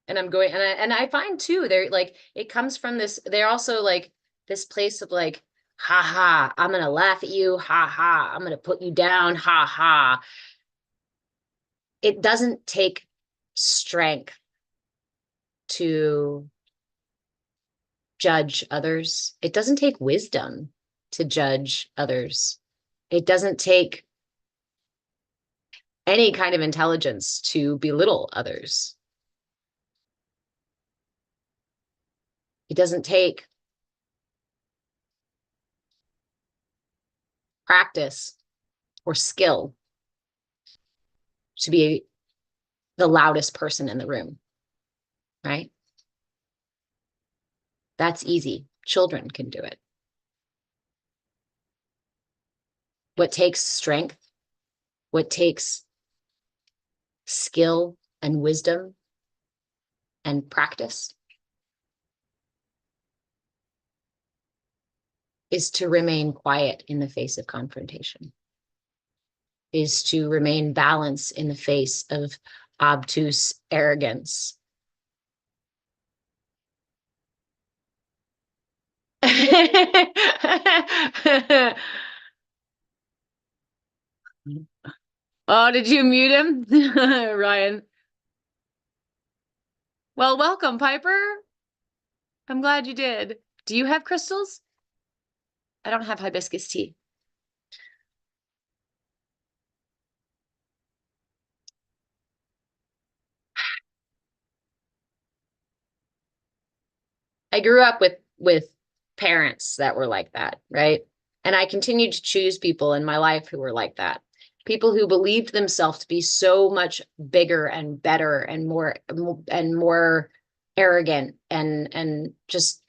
And I'm going, and I find too, they're like, it comes from this, they're also like this place of like, ha ha, I'm going to laugh at you. Ha ha, I'm going to put you down. Ha ha. It doesn't take strength to judge others. It doesn't take wisdom to judge others. It doesn't take any kind of intelligence to belittle others. It doesn't take practice or skill to be the loudest person in the room, right? That's easy. Children can do it. What takes strength, what takes skill and wisdom and practice is to remain quiet in the face of confrontation, is to remain balanced in the face of obtuse arrogance. Oh, did you mute him? Ryan. Well, welcome, Piper. I'm glad you did. Do you have crystals? I don't have hibiscus tea. I grew up with parents that were like that, right? And I continued to choose people in my life who were like that. People who believed themselves to be so much bigger and better and more arrogant and just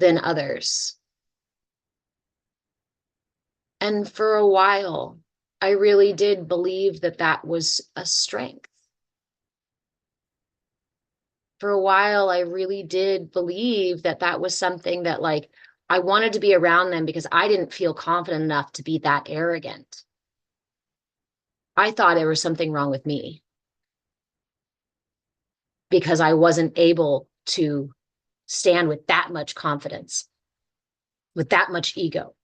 than others. And for a while, I really did believe that that was a strength. For a while, I really did believe that that was something that like I wanted to be around them because I didn't feel confident enough to be that arrogant. I thought there was something wrong with me because I wasn't able to stand with that much confidence, with that much ego.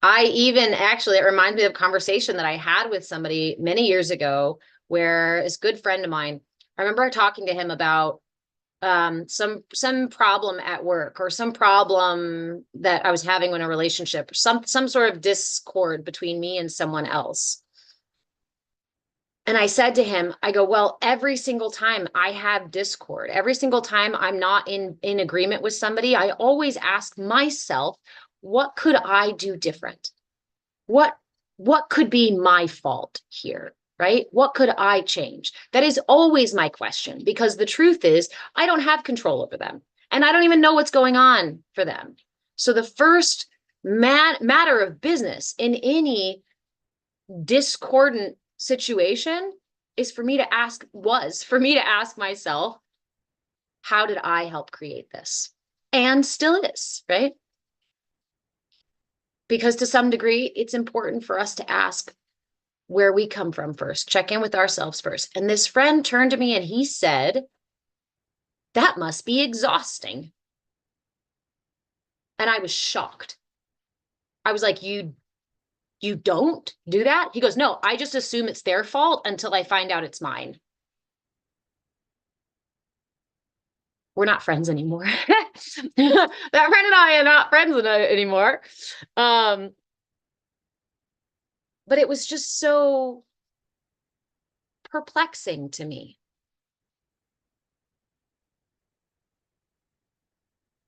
I even actually, it reminds me of a conversation that I had with somebody many years ago where this good friend of mine, I remember talking to him about some problem at work or some problem that I was having in a relationship, some sort of discord between me and someone else. And I said to him, I go, well, every single time I have discord, every single time I'm not in agreement with somebody, I always ask myself, what could I do different? What could be my fault here? Right? What could I change? That is always my question, because the truth is I don't have control over them and I don't even know what's going on for them. So the first matter of business in any discordant situation is for me to ask myself, how did I help create this? And still is, right? Because to some degree, it's important for us to ask where we come from first, check in with ourselves first. And this friend turned to me and he said, that must be exhausting. And I was shocked. I was like, you don't do that? He goes, no, I just assume it's their fault until I find out it's mine. We're not friends anymore. That friend and I are not friends anymore. But it was just so perplexing to me.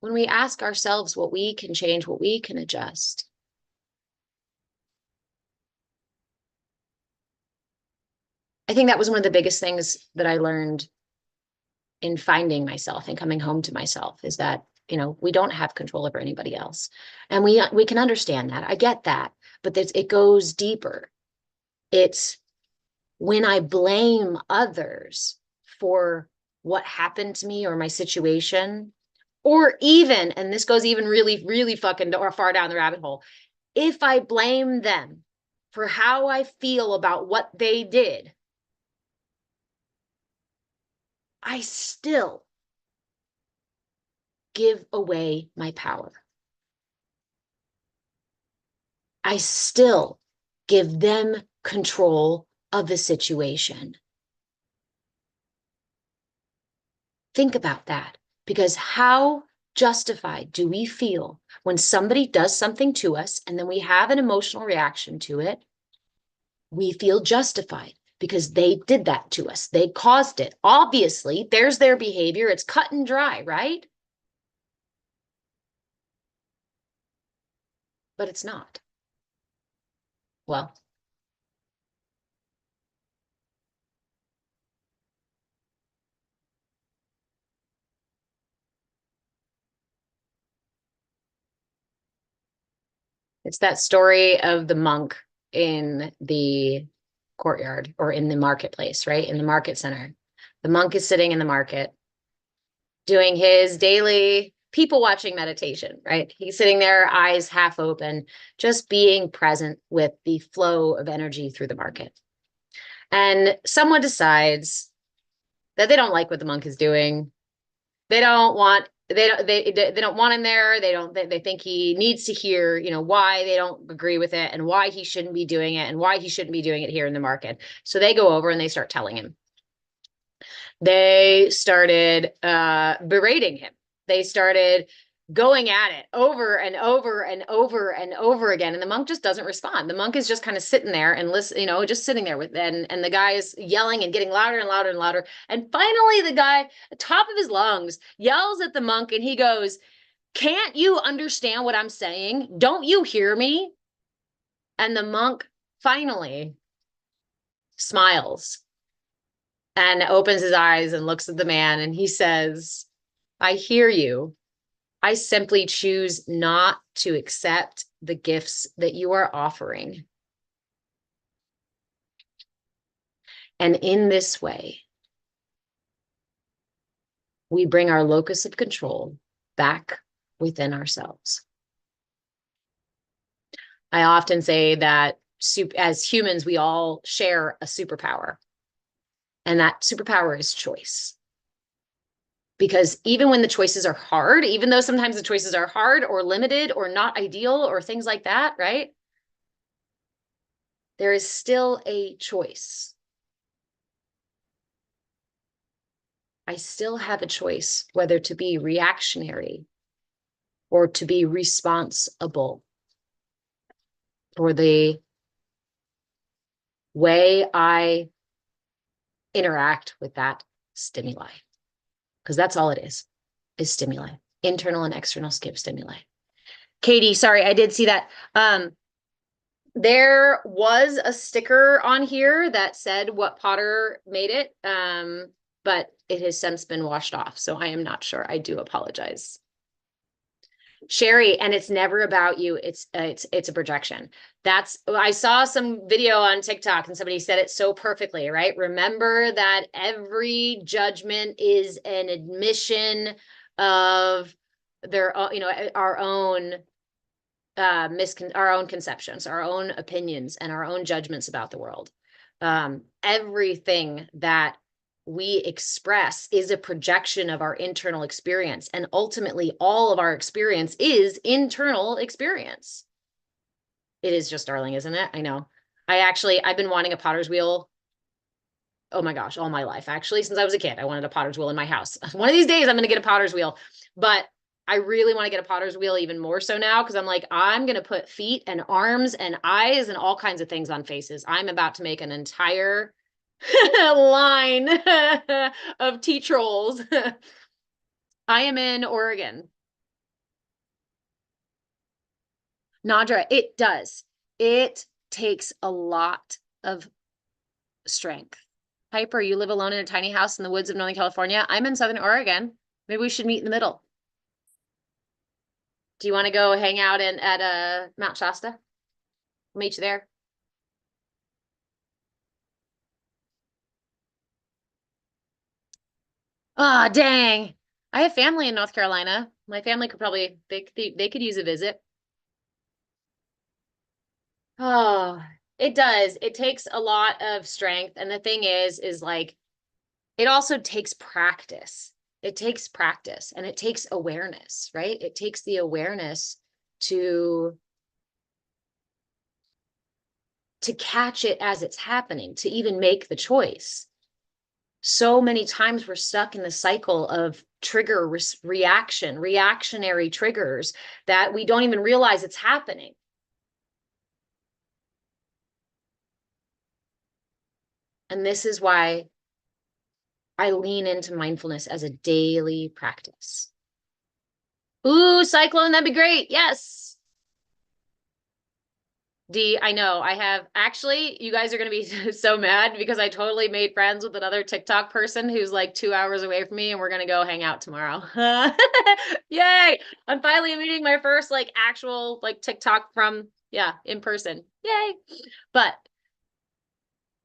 When we ask ourselves what we can change, what we can adjust. I think that was one of the biggest things that I learned in finding myself and coming home to myself, is that, you know, we don't have control over anybody else. And we can understand that. I get that, but it goes deeper. It's when I blame others for what happened to me or my situation, or even, and this goes even really, really fucking or far down the rabbit hole, if I blame them for how I feel about what they did, I still give away my power. I still give them control of the situation. Think about that, because how justified do we feel when somebody does something to us and then we have an emotional reaction to it? We feel justified because they did that to us. They caused it. Obviously, there's their behavior. It's cut and dry, right? But it's not. Well, it's that story of the monk in the courtyard or in the marketplace, right? In the market center. The monk is sitting in the market doing his daily people watching meditation, right? He's sitting there, eyes half open, just being present with the flow of energy through the market. And someone decides that they don't like what the monk is doing. They don't want they don't want him there. They think he needs to hear, why they don't agree with it and why he shouldn't be doing it and why he shouldn't be doing it here in the market. So they go over and they start telling him. They started berating him. They started going at it over and over and over and over again. And the monk just doesn't respond. The monk is just kind of sitting there and listen, just sitting there with and the guy is yelling and getting louder and louder and louder. And finally, the guy, top of his lungs, yells at the monk and he goes, "Can't you understand what I'm saying? Don't you hear me?" And the monk finally smiles and opens his eyes and looks at the man and he says, "I hear you. I simply choose not to accept the gifts that you are offering." And in this way, we bring our locus of control back within ourselves. I often say that as humans, we all share a superpower, and that superpower is choice. Because even when the choices are hard, even though sometimes the choices are hard or limited or not ideal or things like that, right? There is still a choice. I still have a choice whether to be reactionary or to be responsible for the way I interact with that stimuli. Because that's all it is stimuli, internal and external skip stimuli. Katie, sorry, I did see that. There was a sticker on here that said what Potter made it, but it has since been washed off. So I am not sure. I do apologize. Sherry, and it's never about you. It's a projection. I saw some video on TikTok and somebody said it so perfectly, right? Remember that every judgment is an admission of their, our own our own conceptions, our own opinions, and our own judgments about the world. Everything that we express is a projection of our internal experience. And ultimately, all of our experience is internal experience. It is just darling, isn't it? I know. I've been wanting a potter's wheel. Oh my gosh, all my life. Actually, since I was a kid, I wanted a potter's wheel in my house. One of these days, I'm going to get a potter's wheel. But I really want to get a potter's wheel even more so now because I'm like, I'm going to put feet and arms and eyes and all kinds of things on faces. I'm about to make an entire line of tea trolls. I am in Oregon. Nadra, it does. It takes a lot of strength. Piper, you live alone in a tiny house in the woods of Northern California. I'm in Southern Oregon. Maybe we should meet in the middle. Do you want to go hang out at Mount Shasta? I'll meet you there. Ah, dang. I have family in North Carolina. My family could probably, they could use a visit. Oh, it does. It takes a lot of strength. And the thing is like, it also takes practice. It takes practice and it takes awareness, right? It takes the awareness to to catch it as it's happening, to even make the choice. So many times we're stuck in the cycle of reactionary triggers that we don't even realize it's happening. And this is why I lean into mindfulness as a daily practice. Ooh, cyclone, that'd be great. Yes. D, I know. I have actually, you guys are going to be so mad because I totally made friends with another TikTok person who's like 2 hours away from me and we're going to go hang out tomorrow. Yay. I'm finally meeting my first like actual like TikTok from, yeah, in person. Yay. But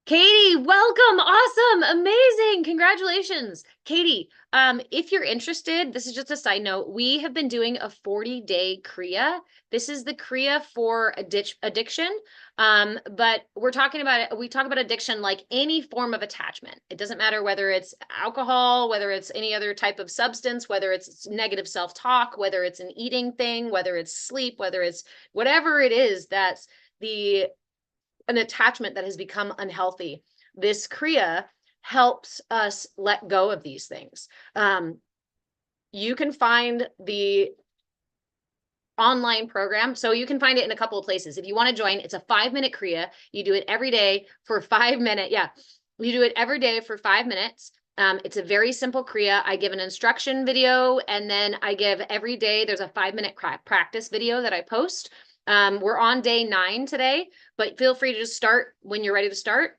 Katie, welcome. Awesome. Amazing. Congratulations. Katie, if you're interested, this is just a side note. We have been doing a 40-day Kriya. This is the Kriya for addiction. But we're talking about it. We talk about addiction like any form of attachment. It doesn't matter whether it's alcohol, whether it's any other type of substance, whether it's negative self-talk, whether it's an eating thing, whether it's sleep, whether it's whatever it is that's an attachment that has become unhealthy. This Kriya helps us let go of these things. You can find the online program. So you can find it in a couple of places. If you want to join, it's a 5-minute Kriya. You do it every day for 5 minutes. Yeah. You do it every day for 5 minutes. It's a very simple Kriya. I give an instruction video and then I give every day, there's a 5-minute practice video that I post. We're on day 9 today, but feel free to just start when you're ready to start.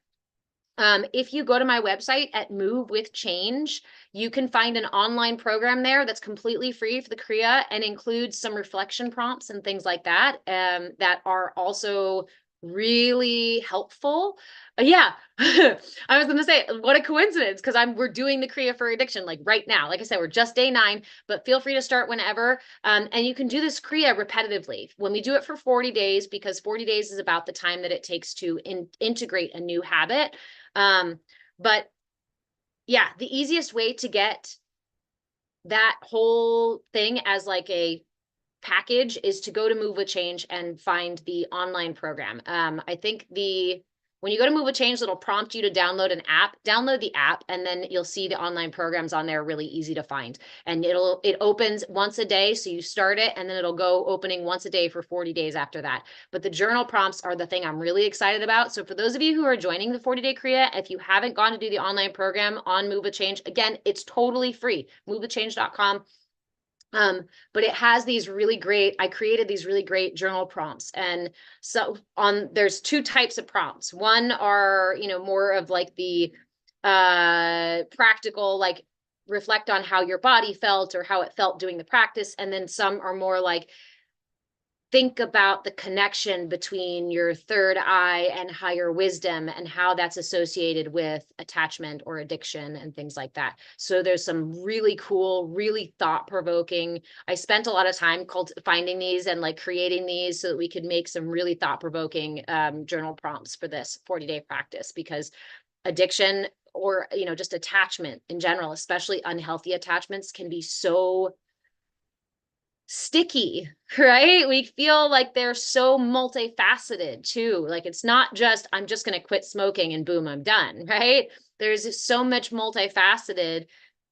If you go to my website at Move with Change, you can find an online program there that's completely free for the Kriya and includes some reflection prompts and things like that, that are also really helpful. Yeah, I was going to say, what a coincidence, because we're doing the Kriya for addiction like right now. Like I said, we're just day 9, but feel free to start whenever. And you can do this Kriya repetitively. When we do it for 40 days, because 40 days is about the time that it takes to integrate a new habit. But yeah, the easiest way to get that whole thing as like a package is to go to Move with Change and find the online program. I think when you go to Move with Change, it'll prompt you to download an app. Download the app, and then you'll see the online programs on there, really easy to find. And it opens once a day, so you start it, and then it'll go opening once a day for 40 days after that. But the journal prompts are the thing I'm really excited about. So for those of you who are joining the 40-day Kriya, if you haven't gone to do the online program on Move with Change, again, it's totally free. MoveWithChange.com. But it has these really great, I created these really great journal prompts. And so there's 2 types of prompts. One are, more of like the practical, like reflect on how your body felt or how it felt doing the practice. And then some are more like, think about the connection between your third eye and higher wisdom and how that's associated with attachment or addiction and things like that. So there's some really cool, really thought-provoking. I spent a lot of time finding these and like creating these so that we could make some really thought-provoking journal prompts for this 40-day practice, because addiction or, just attachment in general, especially unhealthy attachments, can be so sticky, right? We feel like they're so multifaceted too. Like it's not just, I'm just going to quit smoking and boom, I'm done, right? There's so much multifaceted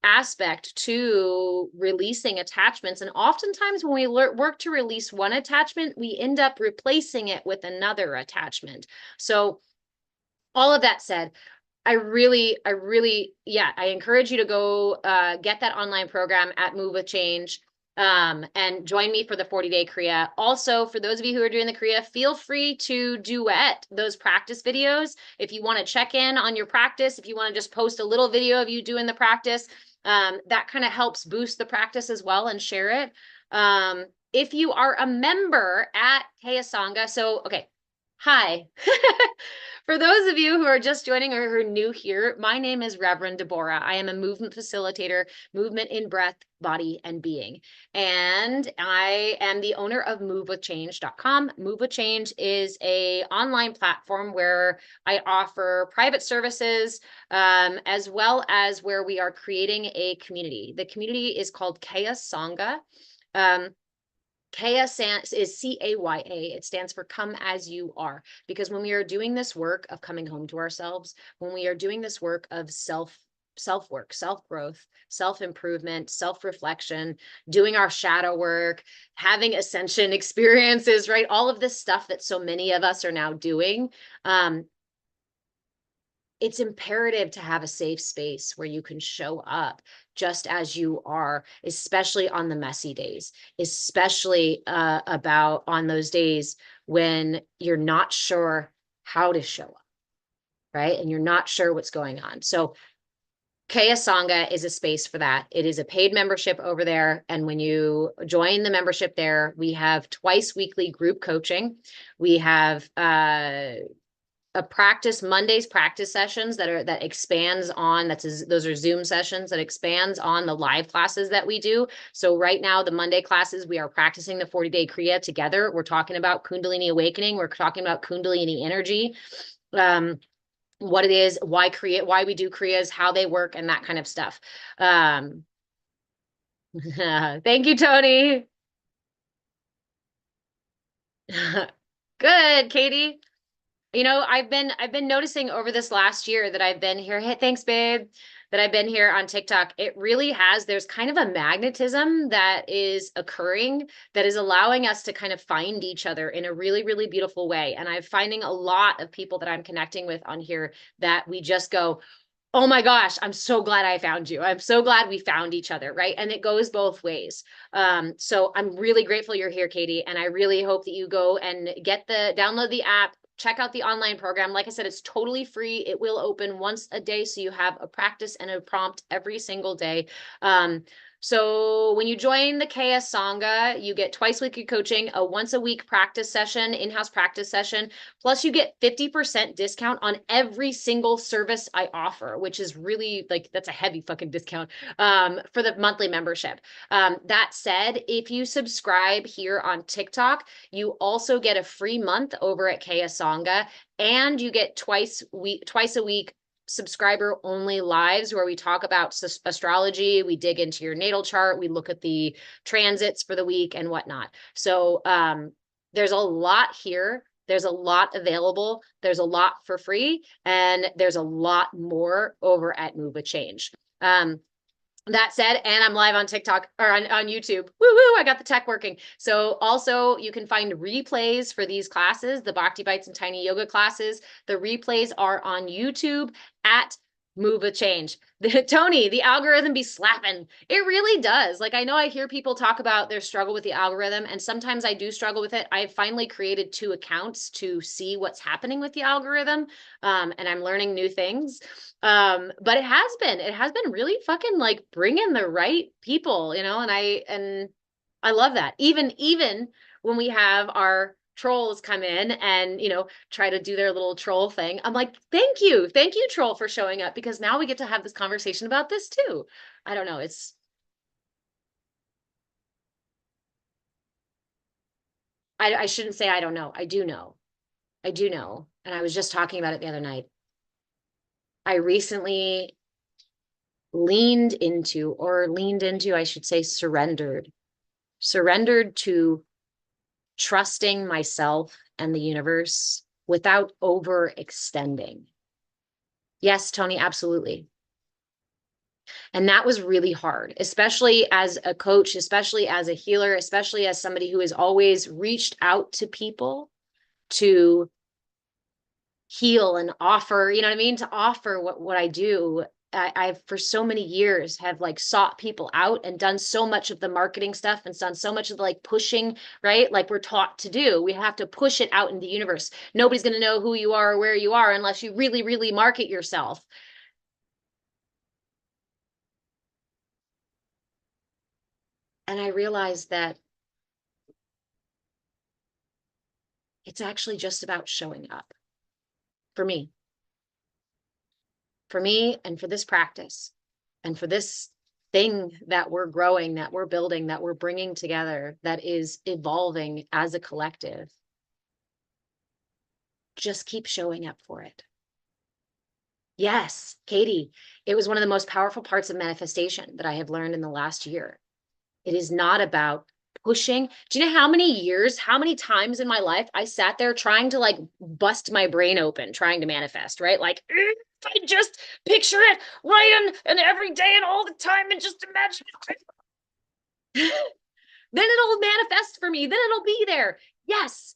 aspect to releasing attachments. And oftentimes when we work to release one attachment, we end up replacing it with another attachment. So all of that said, I encourage you to go get that online program at Move with Change. And join me for the 40-day Kriya. Also, for those of you who are doing the Kriya, feel free to duet those practice videos. If you want to check in on your practice, if you want to just post a little video of you doing the practice, that kind of helps boost the practice as well, and share it. If you are a member at Kaya Sangha, so, okay, Hi. For those of you who are just joining or who are new here, my name is Reverend Deborah. I am a movement facilitator, movement in breath, body, and being. And I am the owner of MoveWithChange.com. Move with Change is a online platform where I offer private services, as well as where we are creating a community. The community is called Kaya Sangha. Kaya is Caya. It stands for come as you are. Because when we are doing this work of coming home to ourselves, when we are doing this work of self-work, self-growth, self-improvement, self-reflection, doing our shadow work, having ascension experiences, right? All of this stuff that so many of us are now doing. It's imperative to have a safe space where you can show up just as you are, especially on the messy days, especially about on those days when you're not sure how to show up, right? And you're not sure what's going on. So Kaya Sangha is a space for that. It is a paid membership over there. And when you join the membership there, we have twice weekly group coaching. We have Mondays practice sessions that expands on those are Zoom sessions that expands on the live classes that we do. So right now, the Monday classes, we are practicing the 40-day Kriya together. We're talking about Kundalini awakening. We're talking about Kundalini energy, what it is, why we do Kriyas, how they work, and that kind of stuff. Thank you, Tony. Good, Katie. I've been noticing over this last year that I've been here. Hey, thanks, babe. That I've been here on TikTok. It really there's kind of a magnetism that is occurring that is allowing us to kind of find each other in a really, really beautiful way. And I'm finding a lot of people that I'm connecting with on here that we just go, oh my gosh, I'm so glad I found you. I'm so glad we found each other, right? And it goes both ways. So I'm really grateful you're here, Katie. And I really hope that you go and download the app, check out the online program. Like I said, it's totally free. It will open once a day. So you have a practice and a prompt every single day. So when you join the KS Sangha, you get twice weekly coaching, a once a week practice session, in-house practice session, plus you get 50% discount on every single service I offer, which is really that's a heavy fucking discount for the monthly membership. That said, if you subscribe here on TikTok, you also get a free month over at Kaya Sangha, and you get twice a week subscriber only lives where we talk about astrology, we dig into your natal chart, we look at the transits for the week and whatnot. So there's a lot here. There's a lot available. There's a lot for free, and there's a lot more over at Move with Change. That said, and I'm live on TikTok or on YouTube. Woo woo, I got the tech working. So also you can find replays for these classes, the Bhakti Bites and Tiny Yoga classes. The replays are on YouTube at Move a Change. Tony, the algorithm be slapping. It really does. I know I hear people talk about their struggle with the algorithm, and sometimes I do struggle with it. I finally created 2 accounts to see what's happening with the algorithm, and I'm learning new things. But it has been really fucking bringing the right people, and I love that. Even when we have our trolls come in and try to do their little troll thing, I'm like, thank you troll for showing up, because now we get to have this conversation about this too. I don't know, I shouldn't say I don't know. I do know, and I was just talking about it the other night. I recently I should say, surrendered to trusting myself and the universe without overextending. Yes, Tony, absolutely. And that was really hard, especially as a coach, especially as a healer, especially as somebody who has always reached out to people to heal and offer, you know what I mean? To offer what I do. I've for so many years have sought people out and done so much of the marketing stuff and done so much of the pushing, right? Like we're taught to do. We have to push it out in the universe. Nobody's going to know who you are or where you are unless you really, really market yourself. And I realized that It's actually just about showing up for me, and for this practice and for this thing that we're growing, that we're building, that we're bringing together, that is evolving as a collective. Just keep showing up for it. Yes, Katie, it was one of the most powerful parts of manifestation that I have learned in the last year. It is not about pushing. Do you know how many years, how many times in my life I sat there trying to like bust my brain open, trying to manifest, right? Like, if I just picture it right and every day and all the time and just imagine it. Then it'll manifest for me. Then it'll be there. Yes.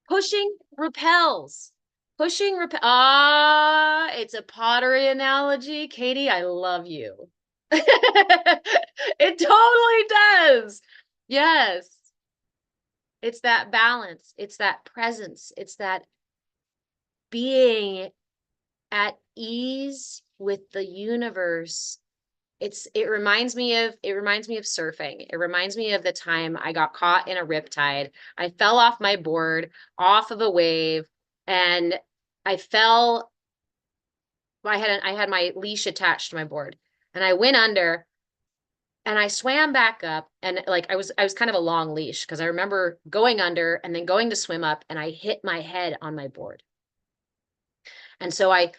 Pushing repels. Pushing repel. Ah, it's a pottery analogy. Katie, I love you. It totally does. Yes. It's that balance. It's that presence. It's that being at ease with the universe. It reminds me of surfing. It reminds me of the time I got caught in a riptide. I fell off my board, off of a wave, and I fell. I had my leash attached to my board, and I went under, and I swam back up, and like I was kind of a long leash because I remember going under and then going to swim up, and I hit my head on my board. And so I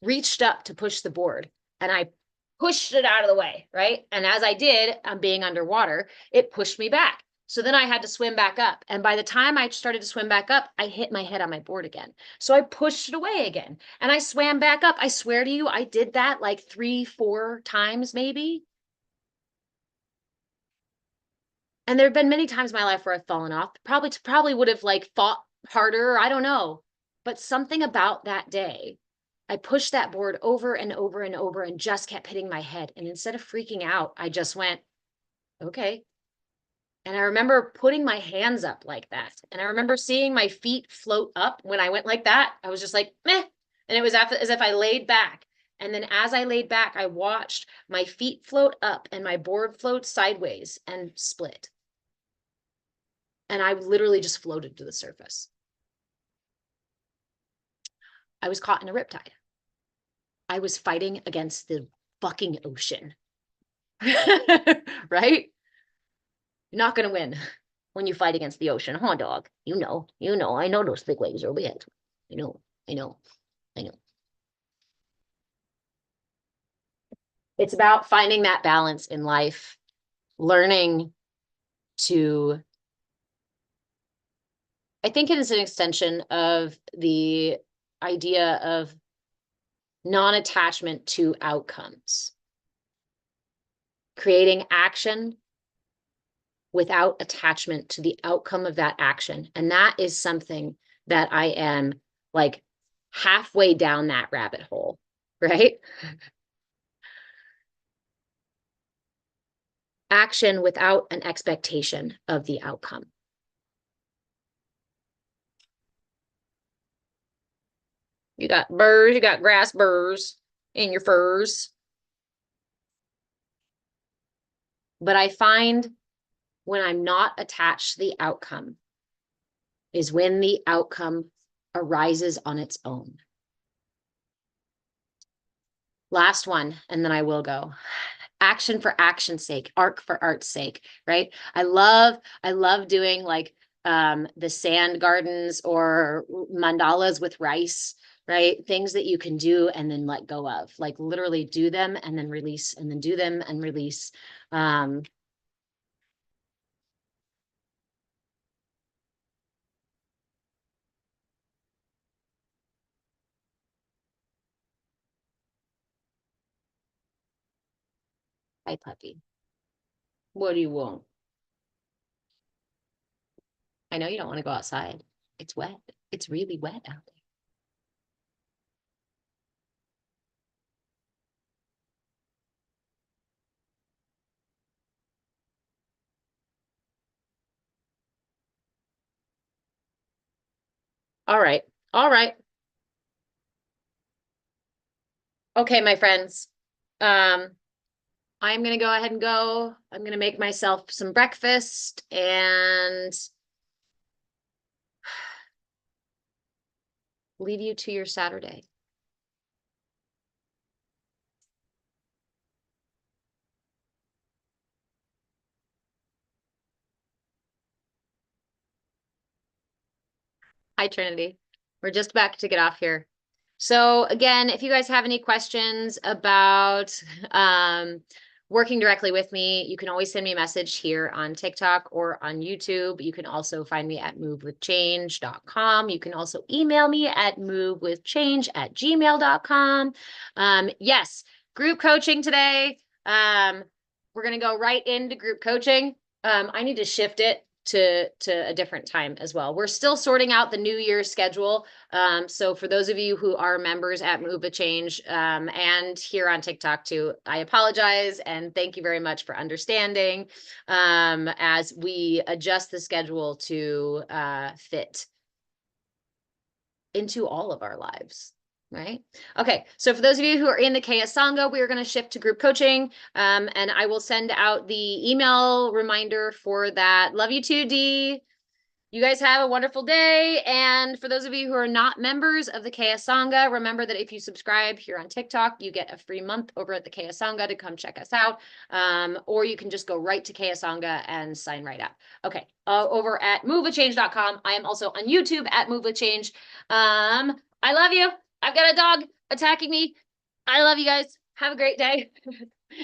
reached up to push the board, and I pushed it out of the way, right? And as I did, I'm being underwater, it pushed me back. So then I had to swim back up. And by the time I started to swim back up, I hit my head on my board again. So I pushed it away again and I swam back up. I swear to you, I did that like 3-4 times maybe. And there have been many times in my life where I've fallen off, probably would have like fought harder. I don't know. But something about that day, I pushed that board over and over and over and just kept hitting my head. And instead of freaking out, I just went, okay. And I remember putting my hands up like that. And I remember seeing my feet float up when I went like that. I was just like, meh. And it was as if I laid back. And then as I laid back, I watched my feet float up and my board float sideways and split. And I literally just floated to the surface. I was caught in a riptide. I was fighting against the fucking ocean. Right? You're not going to win when you fight against the ocean, huh, dog? You know, I know those big waves are big. I know. It's about finding that balance in life, learning to, I think it is an extension of the idea of non-attachment to outcomes, creating action without attachment to the outcome of that action. And that is something that I am like halfway down that rabbit hole, right? Action without an expectation of the outcome. You got burrs, you got grass burrs in your furs. But I find when I'm not attached to the outcome is when the outcome arises on its own. Last one, and then I will go. Action for action's sake, art for art's sake, right? I love doing like the sand gardens or mandalas with rice, right? Things that you can do and then let go of, like literally do them and then release, and then do them and release. Hi, puppy. What do you want? I know you don't want to go outside. It's wet. It's really wet out there. All right. All right. Okay, my friends. I'm going to go ahead and go. I'm going to make myself some breakfast and leave you to your Saturday. Hi, Trinity. We're just about to get off here. So again, if you guys have any questions about working directly with me, you can always send me a message here on TikTok or on YouTube. You can also find me at movewithchange.com. You can also email me at movewithchange@gmail.com. Yes, group coaching today. We're going to go right into group coaching. I need to shift it to a different time as well. We're still sorting out the New Year's schedule. So for those of you who are members at Move a Change and here on TikTok too, I apologize and thank you very much for understanding as we adjust the schedule to fit into all of our lives. Right. Okay. So for those of you who are in the KS Sangha, we are going to shift to group coaching. And I will send out the email reminder for that. Love you too, Dee. You guys have a wonderful day. And for those of you who are not members of the KS Sangha, remember that if you subscribe here on TikTok, you get a free month over at the KS Sangha to come check us out. Or you can just go right to KS Sangha and sign right up. Okay. Over at movewithchange.com. I am also on YouTube at Move with Change. I love you. I've got a dog attacking me. I love you guys. Have a great day.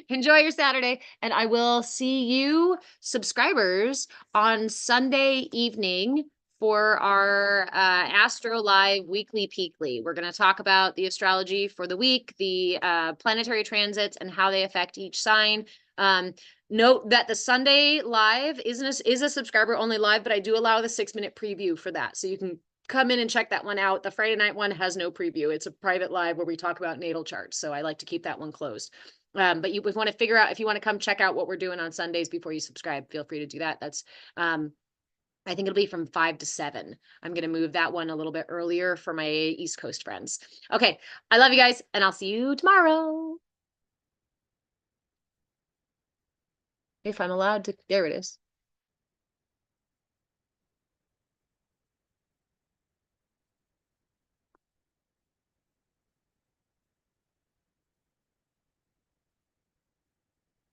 Enjoy your Saturday. And I will see you subscribers on Sunday evening for our Astro Live Weekly Peekly. We're going to talk about the astrology for the week, the planetary transits and how they affect each sign. Note that the Sunday live is a subscriber only live, but I do allow the 6-minute preview for that. So you can come in and check that one out. The Friday night one has no preview. It's a private live where we talk about natal charts. So I like to keep that one closed. But you want to figure out if you want to come check out what we're doing on Sundays before you subscribe, feel free to do that. That's I think it'll be from 5 to 7. I'm going to move that one a little bit earlier for my East Coast friends. Okay. I love you guys and I'll see you tomorrow. If I'm allowed to, there it is.